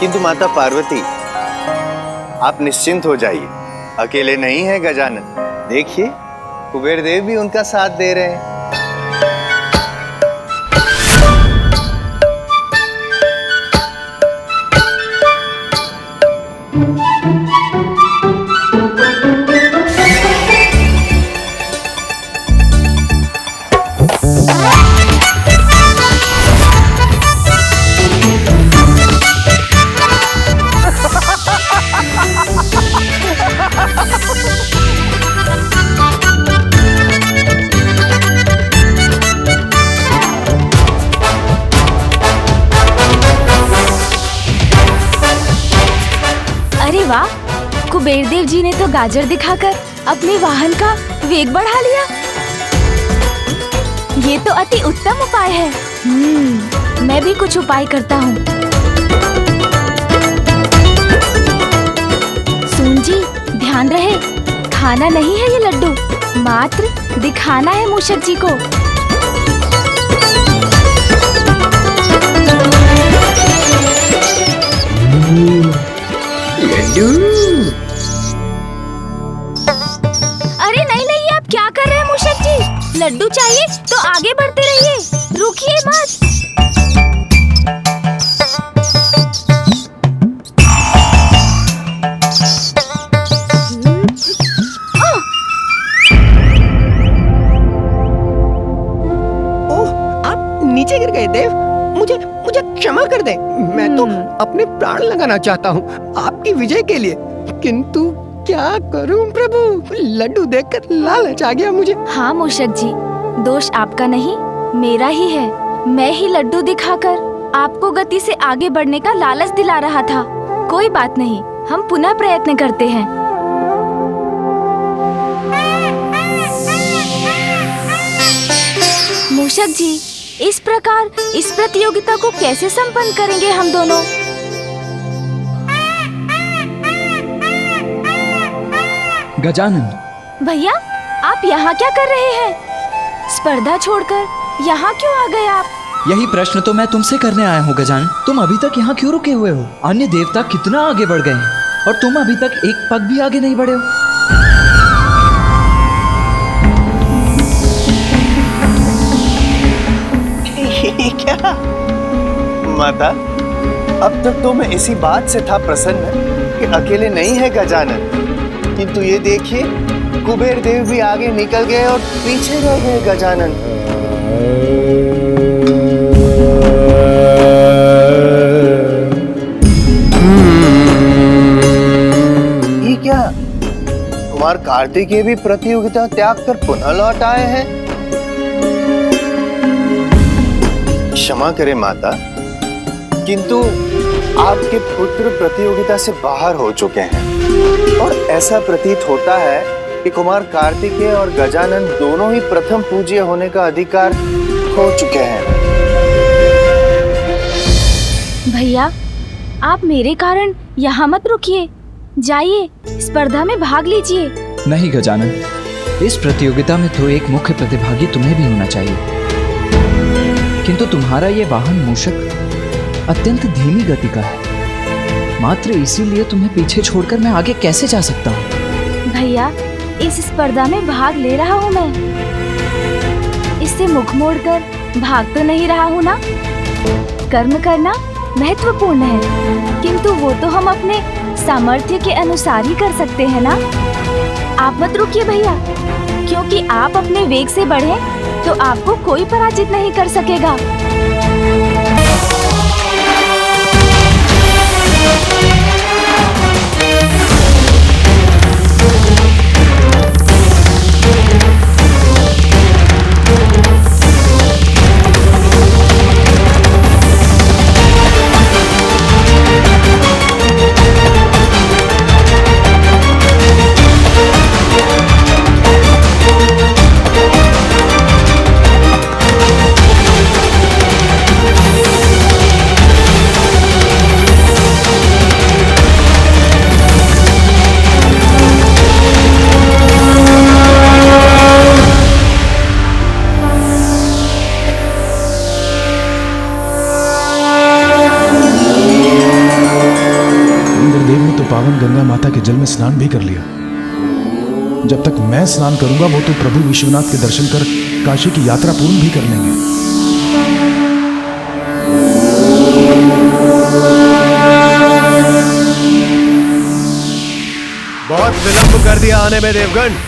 किंतु माता पार्वती आप निश्चिंत हो जाइए, अकेले नहीं है गजानन। देखिए कुबेर देव भी उनका साथ दे रहे हैं। कुबेर देव जी ने तो गाजर दिखाकर अपने वाहन का वेग बढ़ा लिया। ये तो अति उत्तम उपाय है। मैं भी कुछ उपाय करता हूँ। सुन जी, ध्यान रहे, खाना नहीं है ये लड्डू, मात्र दिखाना है मूषक जी को। लड्डू। अरे नहीं नहीं, आप क्या कर रहे हैं मूषक जी? लड्डू चाहिए तो आगे बढ़ते रहिए, रुकिए मत। ओह, आप नीचे गिर गए देव। मुझे क्षमा कर दें। मैं तो अपने प्राण लगाना चाहता हूँ आपकी विजय के लिए, किंतु क्या करूं प्रभु, लड्डू देखकर लालच आ गया मुझे। हाँ मूषक जी, दोष आपका नहीं मेरा ही है। मैं ही लड्डू दिखाकर आपको गति से आगे बढ़ने का लालच दिला रहा था। कोई बात नहीं, हम पुनः प्रयत्न करते हैं। मूषक जी, इस प्रकार इस प्रतियोगिता को कैसे संपन्न करेंगे हम दोनों? गजानन। भैया, आप यहाँ क्या कर रहे हैं? स्पर्धा छोड़कर यहाँ क्यों आ गए आप? यही प्रश्न तो मैं तुमसे करने आया हूँ गजानन। तुम अभी तक यहाँ क्यों रुके हुए हो? अन्य देवता कितना आगे बढ़ गए हैं और तुम अभी तक एक पग भी आगे नहीं बढ़े हो। क्या माता, अब तक तो मैं इसी बात से था प्रसन्न कि अकेले नहीं है गजानन, किंतु ये देखिए कुबेर देव भी आगे निकल गए और पीछे रह गए गजानन। ये क्या, कुमार कार्तिकेय भी प्रतियोगिता त्याग कर पुनः लौट आए हैं? क्षमा करें माता, किंतु आपके पुत्र प्रतियोगिता से बाहर हो चुके हैं और ऐसा प्रतीत होता है कि कुमार कार्तिकेय और गजानन दोनों ही प्रथम पूज्य होने का अधिकार खो चुके हैं। भैया, आप मेरे कारण यहाँ मत रुकिए, जाइए स्पर्धा में भाग लीजिए। नहीं गजानन, इस प्रतियोगिता में तो एक मुख्य प्रतिभागी तुम्हें भी होना चाहिए, किंतु तुम्हारा ये वाहन मूषक अत्यंत धीमी गति का है। मात्र इसीलिए तुम्हें पीछे छोड़कर मैं आगे कैसे जा सकता हूँ? भैया, इस स्पर्धा में भाग ले रहा हूँ मैं, इससे मुख मोड़कर भाग तो नहीं रहा हूँ ना। कर्म करना महत्वपूर्ण है, किंतु वो तो हम अपने सामर्थ्य के अनुसार ही कर सकते हैं ना। आप मत रुकिए भैया, क्योंकि आप अपने वेग से बढ़े तो आपको कोई पराजित नहीं कर सकेगा। स्नान भी कर लिया। जब तक मैं स्नान करूंगा वो तो प्रभु विश्वनाथ के दर्शन कर काशी की यात्रा पूर्ण भी कर लेंगे। बहुत विलंब कर दिया आने में देवगण।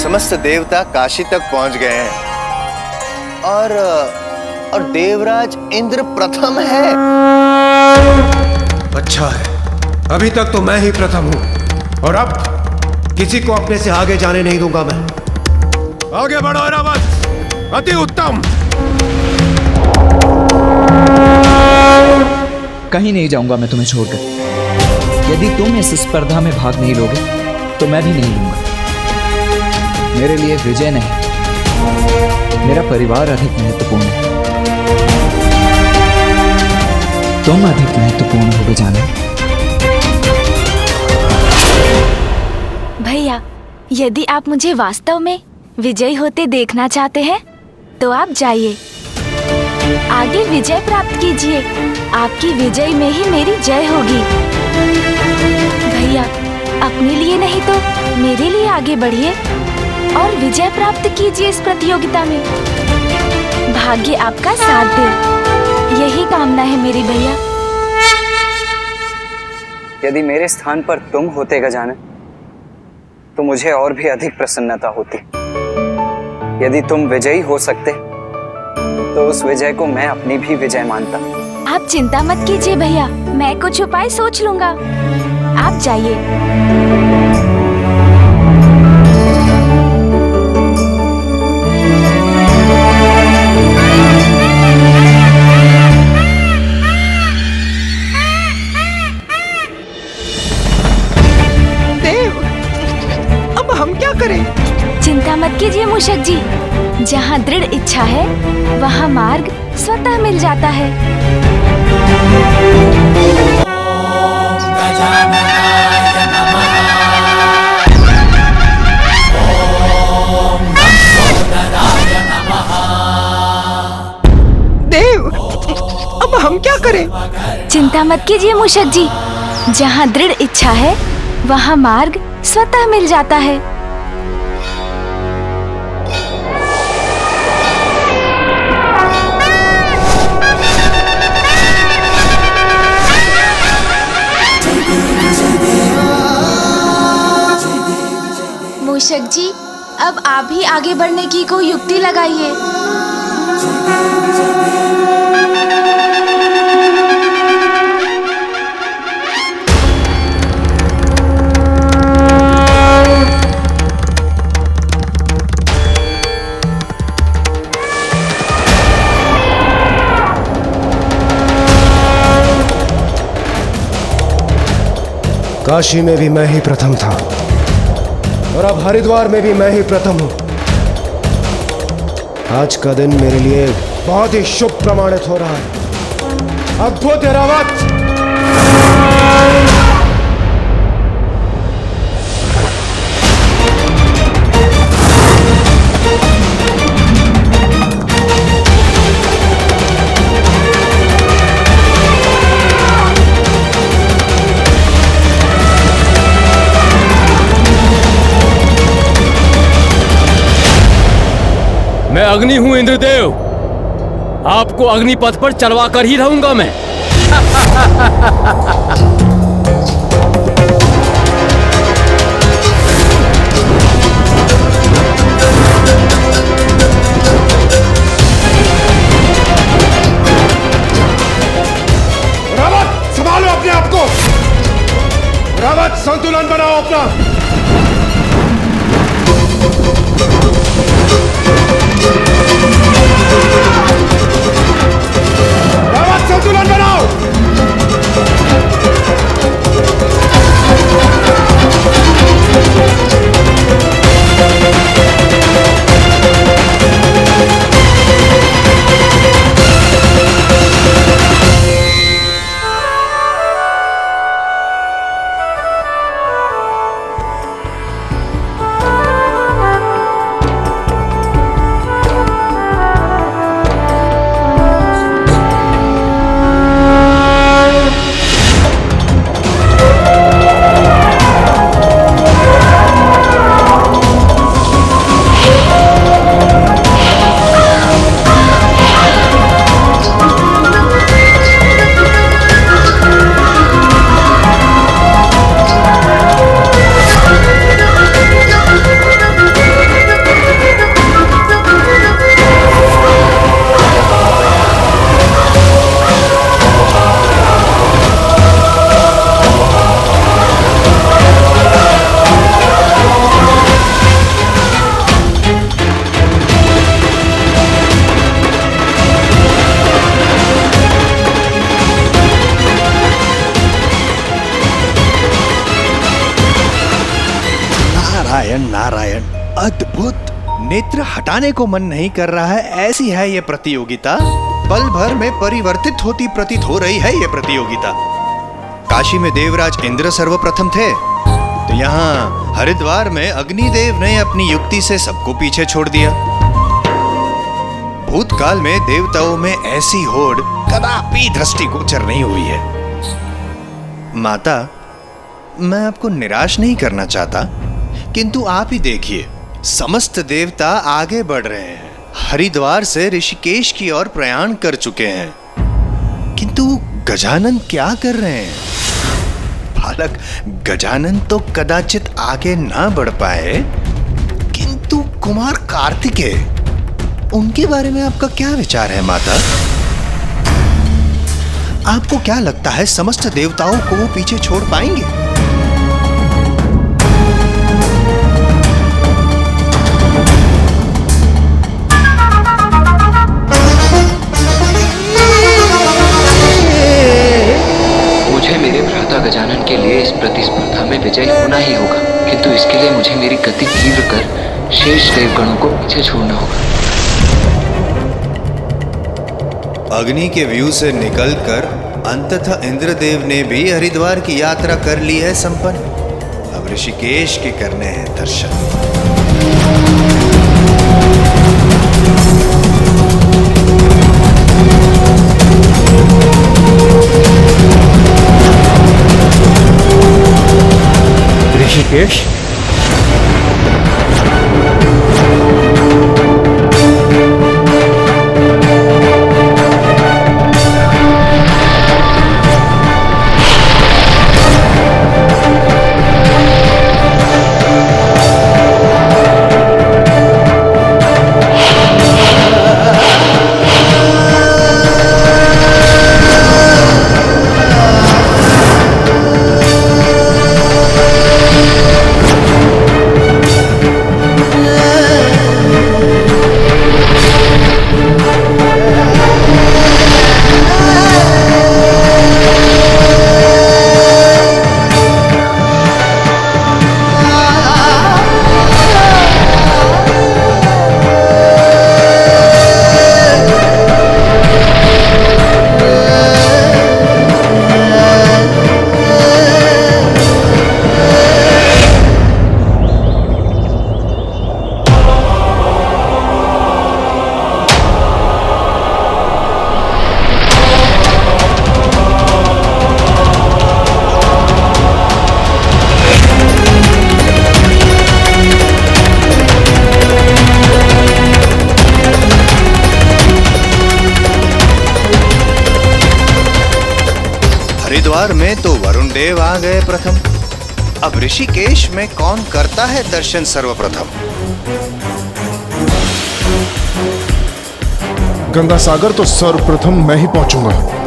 समस्त देवता काशी तक पहुंच गए हैं और देवराज इंद्र प्रथम है। अच्छा है, अभी तक तो मैं ही प्रथम हूं और अब किसी को अपने से आगे जाने नहीं दूंगा मैं। आगे बढ़ो ऐरावत, अति उत्तम। कहीं नहीं जाऊंगा मैं तुम्हें छोड़कर। यदि तुम इस स्पर्धा में भाग नहीं लोगे तो मैं भी नहीं लूंगा। मेरे लिए विजय नहीं, मेरा परिवार अधिक महत्वपूर्ण है। तुम अधिक महत्वपूर्ण हो गजानन। भैया, यदि आप मुझे वास्तव में विजयी होते देखना चाहते हैं तो आप जाइए, आगे विजय प्राप्त कीजिए। आपकी विजय में ही मेरी जय होगी। भैया, अपने लिए नहीं तो मेरे लिए आगे बढ़िए और विजय प्राप्त कीजिए इस प्रतियोगिता में। भाग्य आपका साथ दे, यही कामना है मेरी भैया। यदि मेरे स्थान पर तुम होते गजानन तो मुझे और भी अधिक प्रसन्नता होती। यदि तुम विजयी हो सकते तो उस विजय को मैं अपनी भी विजय मानता। आप चिंता मत कीजिए भैया, मैं कुछ उपाय सोच लूंगा। आप जाइए। देव, अब हम क्या करें? चिंता मत कीजिए मूषक जी, जहाँ दृढ़ इच्छा है वहाँ मार्ग स्वतः मिल जाता है। देव, अब हम क्या करें? चिंता मत कीजिए मूषक जी, जहाँ दृढ़ इच्छा है वहाँ मार्ग स्वतः मिल जाता है। मूषक जी, अब आप ही आगे बढ़ने की कोई युक्ति लगाइए। काशी में भी मैं ही प्रथम था और अब हरिद्वार में भी मैं ही प्रथम हूं। आज का दिन मेरे लिए बहुत ही शुभ प्रमाणित हो रहा है। अद्भुत ऐरावत! मैं अग्नि हूं इंद्रदेव। आपको अग्निपथ पर चलवा कर ही रहूंगा मैं। रावत, संभालो अपने आप को। रावत, संतुलन बनाओ अपना। रावत, संतुलन बनाओ। नारायण नारायण, अद्भुत। नेत्र हटाने को मन नहीं कर रहा है, ऐसी है ये प्रतियोगिता। पल भर में परिवर्तित होती प्रतीत हो रही है ये प्रतियोगिता। काशी में देवराज इंद्र सर्वप्रथम थे, तो यहाँ हरिद्वार में अग्निदेव ने अपनी युक्ति से सबको पीछे छोड़ दिया। भूतकाल में देवताओं में ऐसी होड़ कदापि दृष्टिगोचर नहीं हुई है। माता, मैं आपको निराश नहीं करना चाहता, किंतु आप ही देखिए, समस्त देवता आगे बढ़ रहे हैं। हरिद्वार से ऋषिकेश की ओर प्रयाण कर चुके हैं, किंतु गजानन क्या कर रहे हैं? बालक गजानन तो कदाचित आगे ना बढ़ पाए, किंतु कुमार कार्तिकेय, उनके बारे में आपका क्या विचार है माता? आपको क्या लगता है समस्त देवताओं को वो पीछे छोड़ पाएंगे? मुझे मेरे भ्राता गजानन के लिए इस प्रतिस्पर्धा में विजयी होना ही होगा, किंतु इसके लिए मुझे मेरी गति तीव्र कर शेष देवगणों को पीछे छोड़ना होगा। अग्नि के व्यू से निकलकर अंततः इंद्रदेव ने भी हरिद्वार की यात्रा कर ली है संपन्न। अब ऋषिकेश के करने हैं दर्शन। ऋषिकेश, द्वार में तो वरुण देव आ गए प्रथम। अब ऋषिकेश में कौन करता है दर्शन सर्वप्रथम? गंगा सागर तो सर्वप्रथम मैं ही पहुंचूंगा।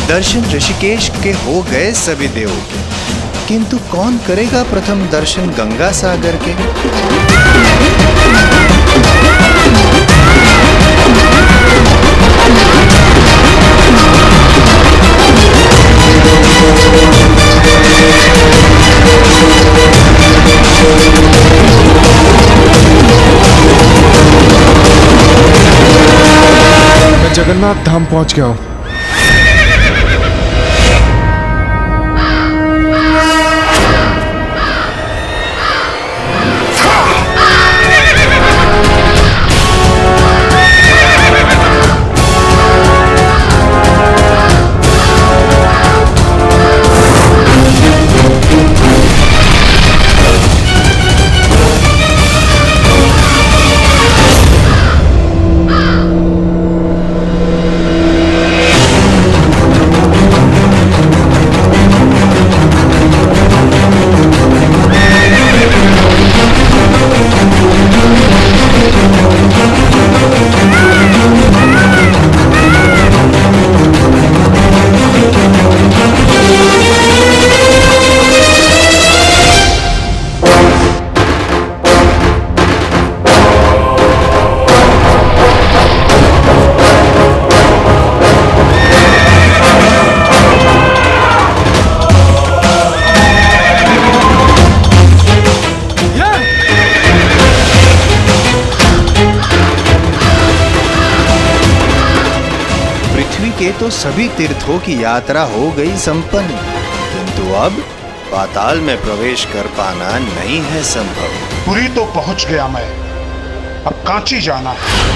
दर्शन ऋषिकेश के हो गए सभी देवों के, किंतु कौन करेगा प्रथम दर्शन गंगा सागर के? मैं जगन्नाथ धाम पहुंच गया हूं। तो सभी तीर्थों की यात्रा हो गई संपन्न, किंतु अब पाताल में प्रवेश कर पाना नहीं है संभव। पुरी तो पहुंच गया मैं, अब कांची जाना है।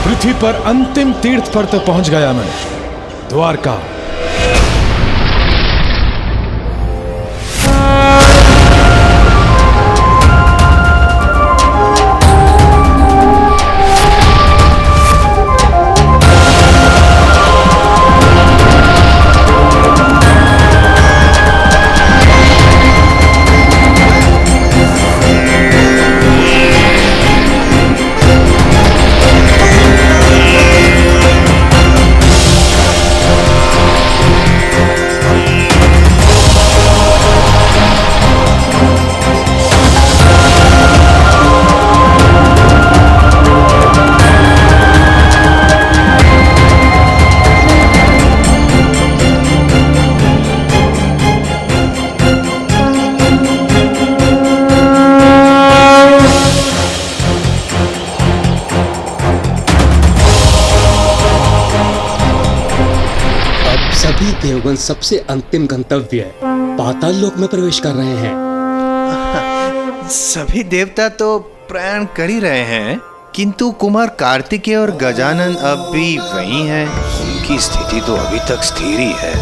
पृथ्वी पर अंतिम तीर्थ पर तो पहुंच गया मैं, द्वारका। देवगण सबसे अंतिम गंतव्य पाताल लोक में प्रवेश कर रहे हैं। सभी देवता तो प्रयाण कर ही रहे हैं, किंतु कुमार कार्तिकेय और गजानन अब भी वही हैं। उनकी स्थिति तो अभी तक स्थिर ही है,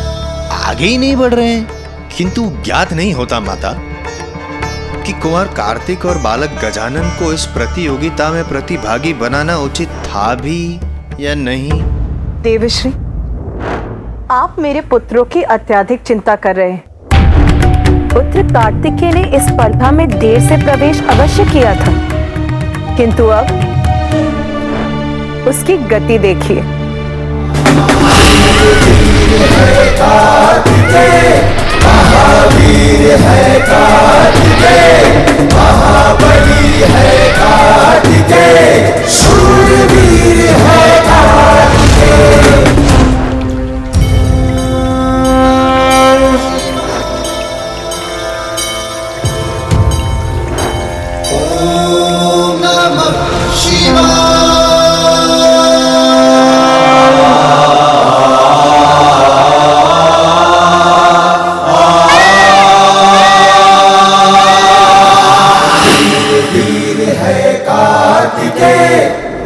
आगे ही नहीं बढ़ रहे हैं। किंतु ज्ञात नहीं होता माता कि कुमार कार्तिक और बालक गजानन को इस प्रतियोगिता में प्रतिभागी बनाना उचित था भी या नहीं। देवश्री, आप मेरे पुत्रों की अत्यधिक चिंता कर रहे हैं। पुत्र कार्तिकेय ने इस स्पर्धा में देर से प्रवेश अवश्य किया था, किंतु अब उसकी गति देखिए। महावीर है कार्तिकेय, महाबली है कार्तिकेय, शूरवीर है कार्तिकेय। ओम नमः शिवाय।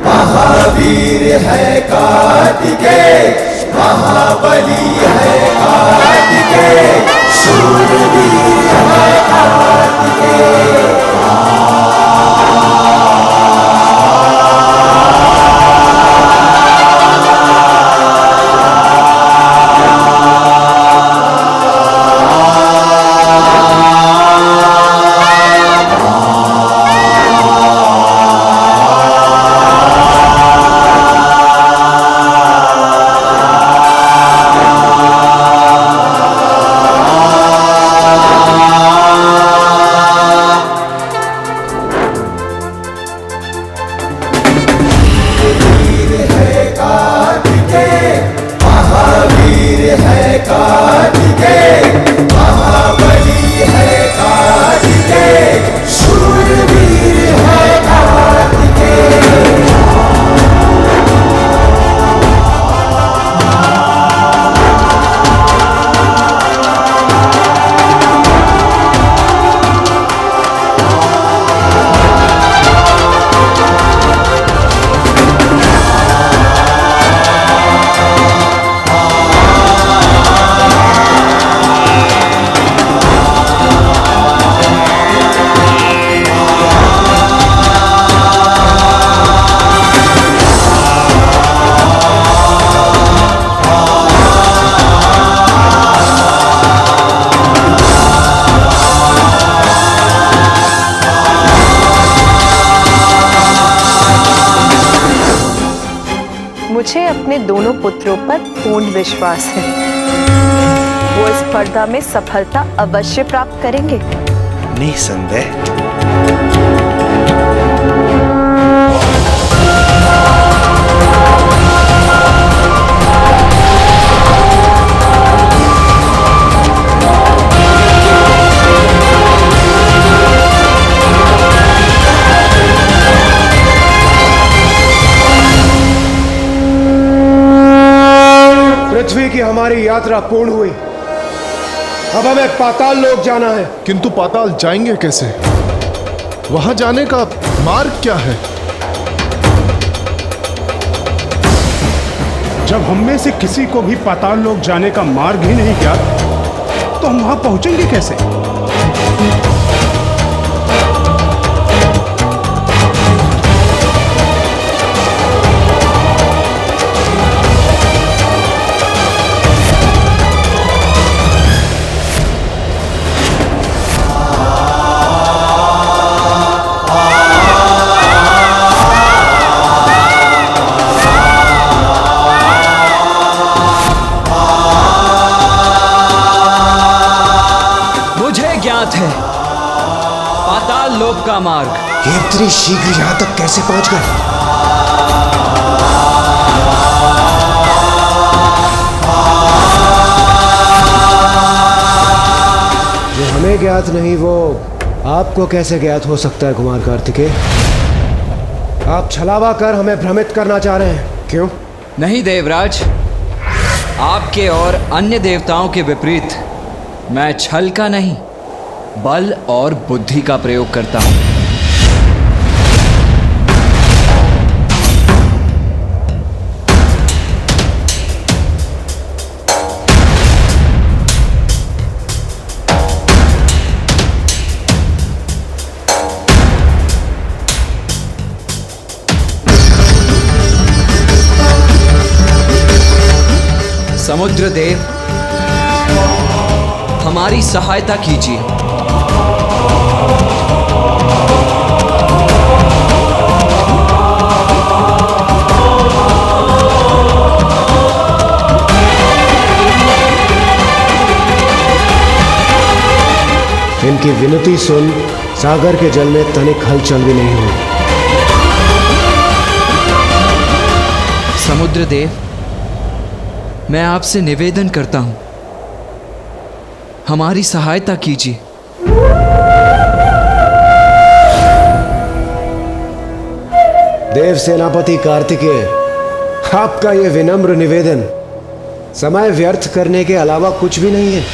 महावीर है कार्तिकेय, महाबली है कार्तिकेय, शूरवीर है कार्तिकेय। मुझे अपने दोनों पुत्रों पर पूर्ण विश्वास है। वो इस स्पर्धा में सफलता अवश्य प्राप्त करेंगे। निसंदेह। पृथ्वी की हमारी यात्रा पूर्ण हुई। अब हमें पाताल लोक जाना है। किंतु पाताल जाएंगे कैसे? वहां जाने का मार्ग क्या है? जब हम में से किसी को भी पाताल लोक जाने का मार्ग ही नहीं ज्ञात, तो हम वहां पहुंचेंगे कैसे? पाताल लोक का मार्ग। ये इतनी शीघ्र यहाँ तक कैसे पहुँच गए? जो हमें ज्ञात नहीं वो आपको कैसे ज्ञात हो सकता है कुमार कार्तिकेय? आप छलावा कर हमें भ्रमित करना चाह रहे हैं, क्यों? नहीं देवराज, आपके और अन्य देवताओं के विपरीत मैं छल का नहीं, बल और बुद्धि का प्रयोग करता हूं। समुद्र देव, हमारी सहायता कीजिए। इनकी विनती सुन सागर के जल में तनिक हलचल भी नहीं हुई। समुद्र देव, मैं आपसे निवेदन करता हूं, हमारी सहायता कीजिए। देव सेनापति कार्तिकेय, आपका ये विनम्र निवेदन समय व्यर्थ करने के अलावा कुछ भी नहीं है।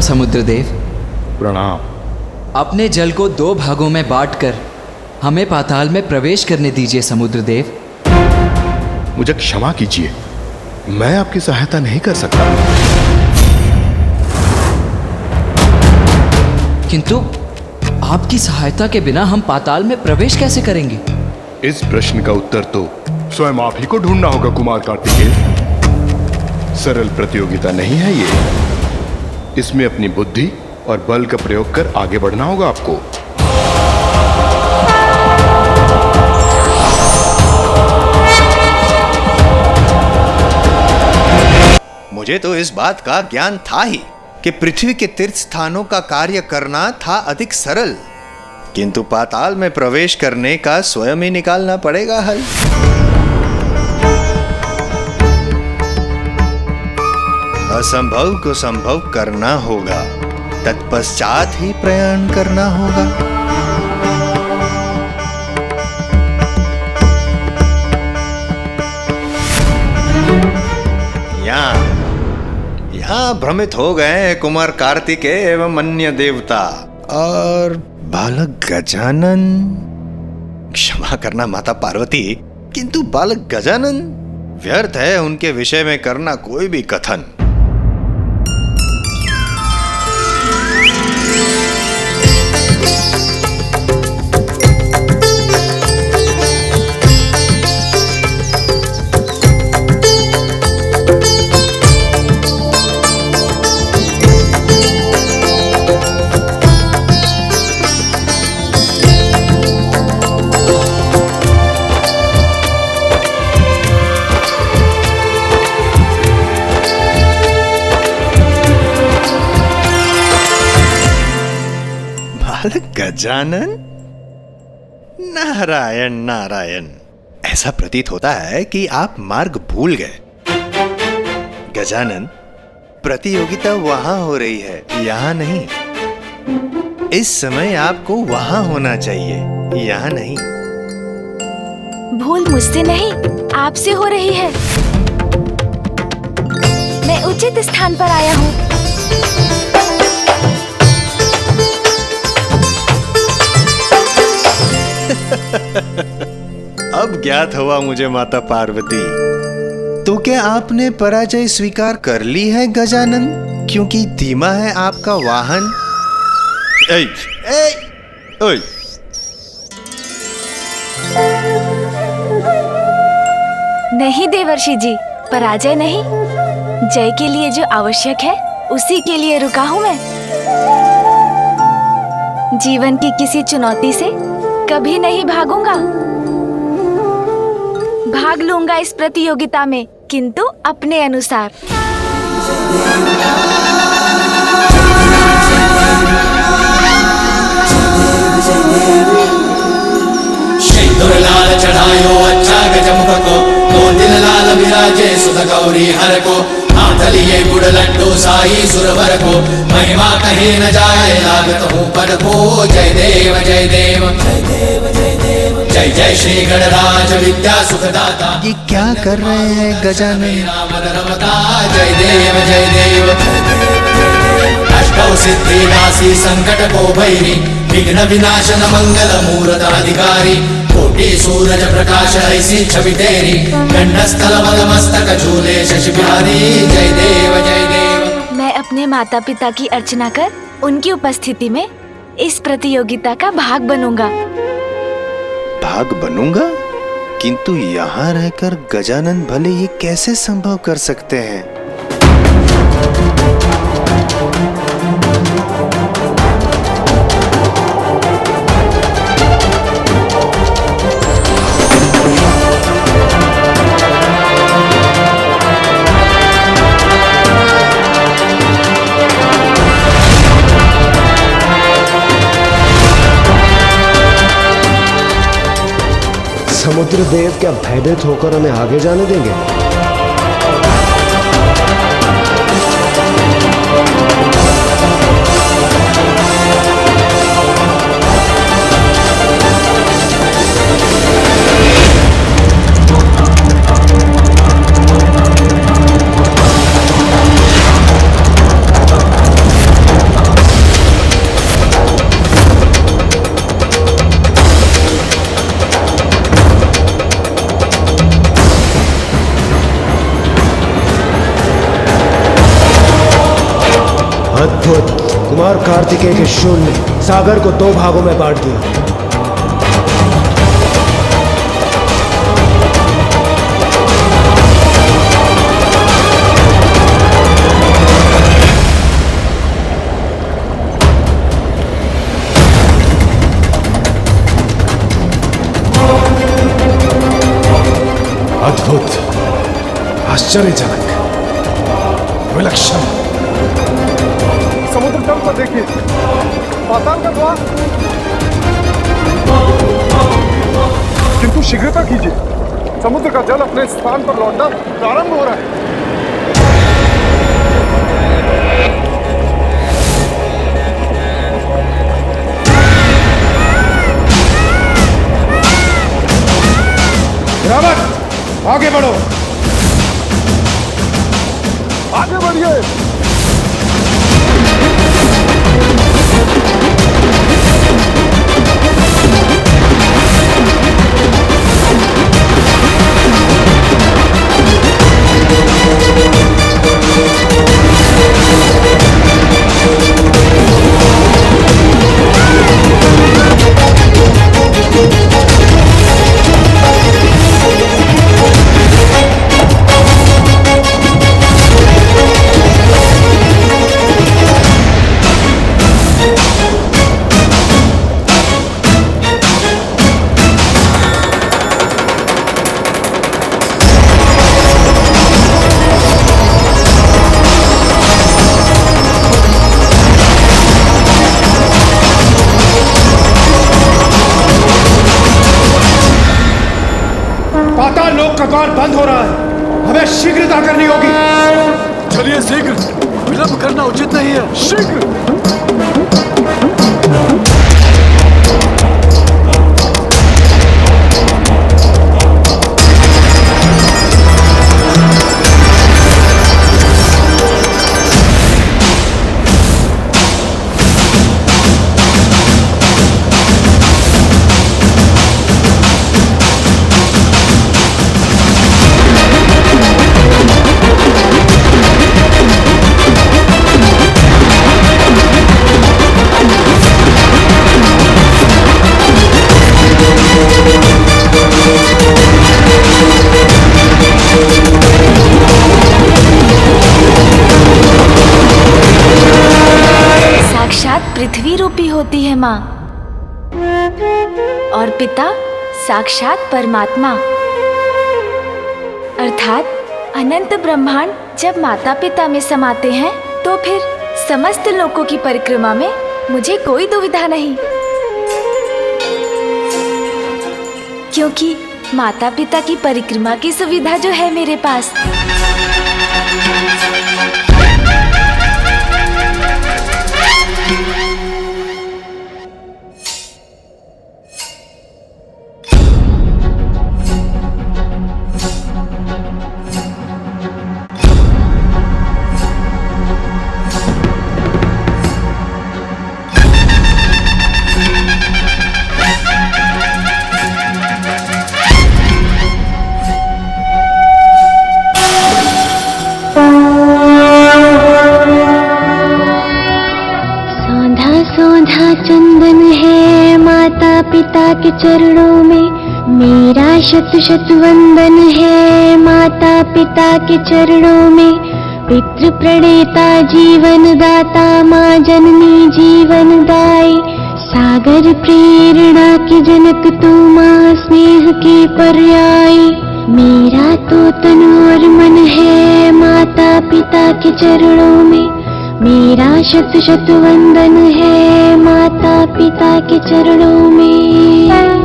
समुद्रदेव, प्रणाम। अपने जल को 2 भागों में बांटकर हमें पाताल में प्रवेश करने दीजिए समुद्रदेव। मुझे क्षमा कीजिए, मैं आपकी सहायता नहीं कर सकता। किंतु आपकी सहायता के बिना हम पाताल में प्रवेश कैसे करेंगे? इस प्रश्न का उत्तर तो स्वयं आप ही को ढूंढना होगा कुमार कार्तिकेय। सरल प्रतियोगिता नहीं है ये। इसमें अपनी बुद्धि और बल का प्रयोग कर आगे बढ़ना होगा आपको। मुझे तो इस बात का ज्ञान था ही कि पृथ्वी के तीर्थ स्थानों का कार्य करना था अधिक सरल, किंतु पाताल में प्रवेश करने का स्वयं ही निकालना पड़ेगा हल। असंभव को संभव करना होगा, तत्पश्चात ही प्रयाण करना होगा। यहाँ भ्रमित हो गए कुमार कार्तिकेय एवं अन्य देवता और बालक गजानन। क्षमा करना माता पार्वती, किंतु बालक गजानन व्यर्थ है उनके विषय में करना कोई भी कथन। गजानन, नारायण नारायण। ऐसा प्रतीत होता है कि आप मार्ग भूल गए। गजानन, प्रतियोगिता वहां हो रही है, यहां नहीं। इस समय आपको वहां होना चाहिए, यहां नहीं। भूल मुझसे नहीं, आपसे हो रही है। मैं उचित स्थान पर आया हूँ। अब ज्ञात हुआ मुझे माता पार्वती। तो क्या आपने पराजय स्वीकार कर ली है गजानन? क्योंकि धीमा है आपका वाहन। नहीं देवर्षि जी, पराजय नहीं। जय के लिए जो आवश्यक है उसी के लिए रुका हूँ मैं। जीवन की किसी चुनौती से कभी नहीं भागूंगा। भाग लूंगा इस प्रतियोगिता में, किंतु अपने अनुसार। सिंदूर लाल चढ़ायो अच्छा गजमुख को, दो दिल लाल विराजे सुध गौरी हर को, हाथ लिए गुड़ लड्डू साई सुरवर को, महिमा कहे न जाए लागत हूँ पद को। जय देव जय देव जय जय श्री गणराज विद्या सुखदाता। ये क्या कर रहे हैं गजानन? मन रमता जय देव जय देव। अष्टौ सिद्धि नासी संकट को भैरी, विघ्न विनाशन मंगल मूरत अधिकारी, कोटि सूरज प्रकाश ऐसी छवि तेरी, गंडस्थल मद मस्तक झूले शशि बिहारी। जय देव जय देव। मैं अपने माता पिता की अर्चना कर उनकी उपस्थिति में इस प्रतियोगिता का भाग बनूंगा। भाग बनूंगा? किंतु यहाँ रहकर गजानन भले ये कैसे संभव कर सकते हैं? समुद्र देव क्या भयभीत होकर हमें आगे जाने देंगे? अद्भुत! कुमार कार्तिकेय के शूल ने सागर को 2 भागों में बांट दिया। अद्भुत, आश्चर्यजनक, विलक्षण। समुद्र तल पर देखिए, पाताल का द्वार। किंतु शीघ्रता कीजिए, समुद्र का जल अपने स्थान पर लौटना प्रारंभ हो रहा है। रावत, आगे बढ़ो। आगे बढ़िए। पाताल लोक का द्वार बंद हो रहा है, हमें शीघ्रता करनी होगी। चलिए शीघ्र, विलंब करना उचित नहीं है। शीघ्र। माँ और पिता साक्षात परमात्मा। अर्थात अनंत ब्रह्मांड जब माता पिता में समाते हैं तो फिर समस्त लोकों की परिक्रमा में मुझे कोई दुविधा नहीं, क्योंकि माता पिता की परिक्रमा की सुविधा जो है मेरे पास। चंदन है माता पिता के चरणों में, मेरा शत शत वंदन है माता पिता के चरणों में। पितृ प्रणेता जीवन दाता माँ जननी जीवन दाई, सागर प्रेरणा की जनक तू माँ स्नेह की पर्यायी। मेरा तो तन और मन है माता पिता के चरणों में, मेरा शत शत वंदन है माता पिता के चरणों में।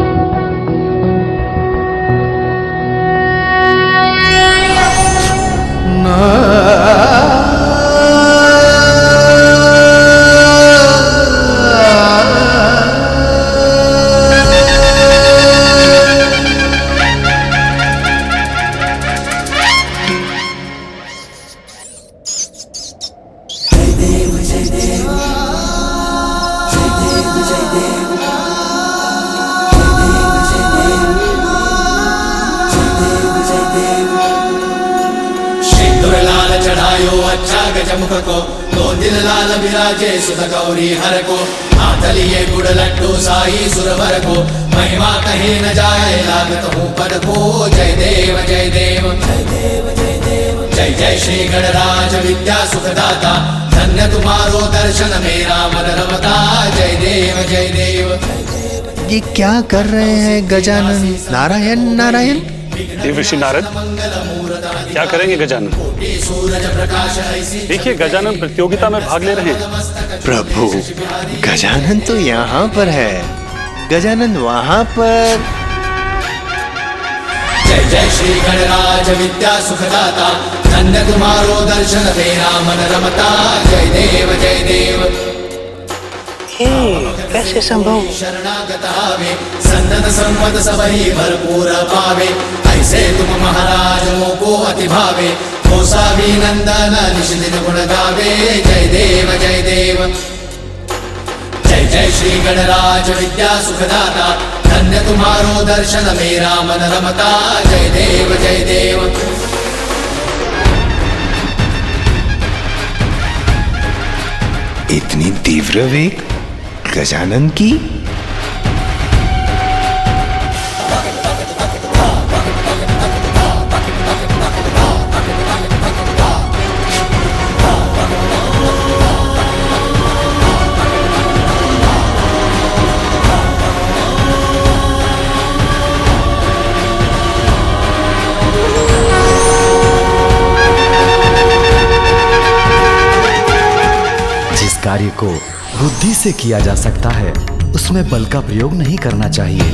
मुख को दो दिल लाल विराजे सुध गौरी हर को, हाथ लिए गुड़ लड्डू साई सुरवर को। महिमा कहीं न जाए लागत हूँ पद को। जय देव जय देव जय देव जय देव जय जय श्री गणराज विद्या सुखदाता, धन्य तुम्हारो दर्शन मेरा मन रमता। जय देव जय देव। ये क्या कर रहे हैं गजानन? नारायण नारायण। देवर्षि नारद, क्या करेंगे गजानन? देखिए गजानन प्रतियोगिता में भाग ले रहे हैं। प्रभु, गजानन तो यहाँ पर है, गजानन वहाँ पर। जय जय श्री गणराज विद्या सुखदाता, धन्य तुम्हारो दर्शन मेरा मन रमता। जय देव जय देव। कैसे संभव? शरणागत आवे, सन्नत संपद सबही भरपूर पावे। ऐसे तुम महाराज मोको अति भावे, गोसावी नंदन निश दिन गुण गावे। जय देव जय देव। जय जय श्री गणराज विद्या सुखदाता, धन्य तुम्हारो दर्शन मेरा मन रमता। जय देव जय देव। इतनी तीव्र वेग गजानन की? जिस कार्य को बुद्धि से किया जा सकता है उसमें बल का प्रयोग नहीं करना चाहिए।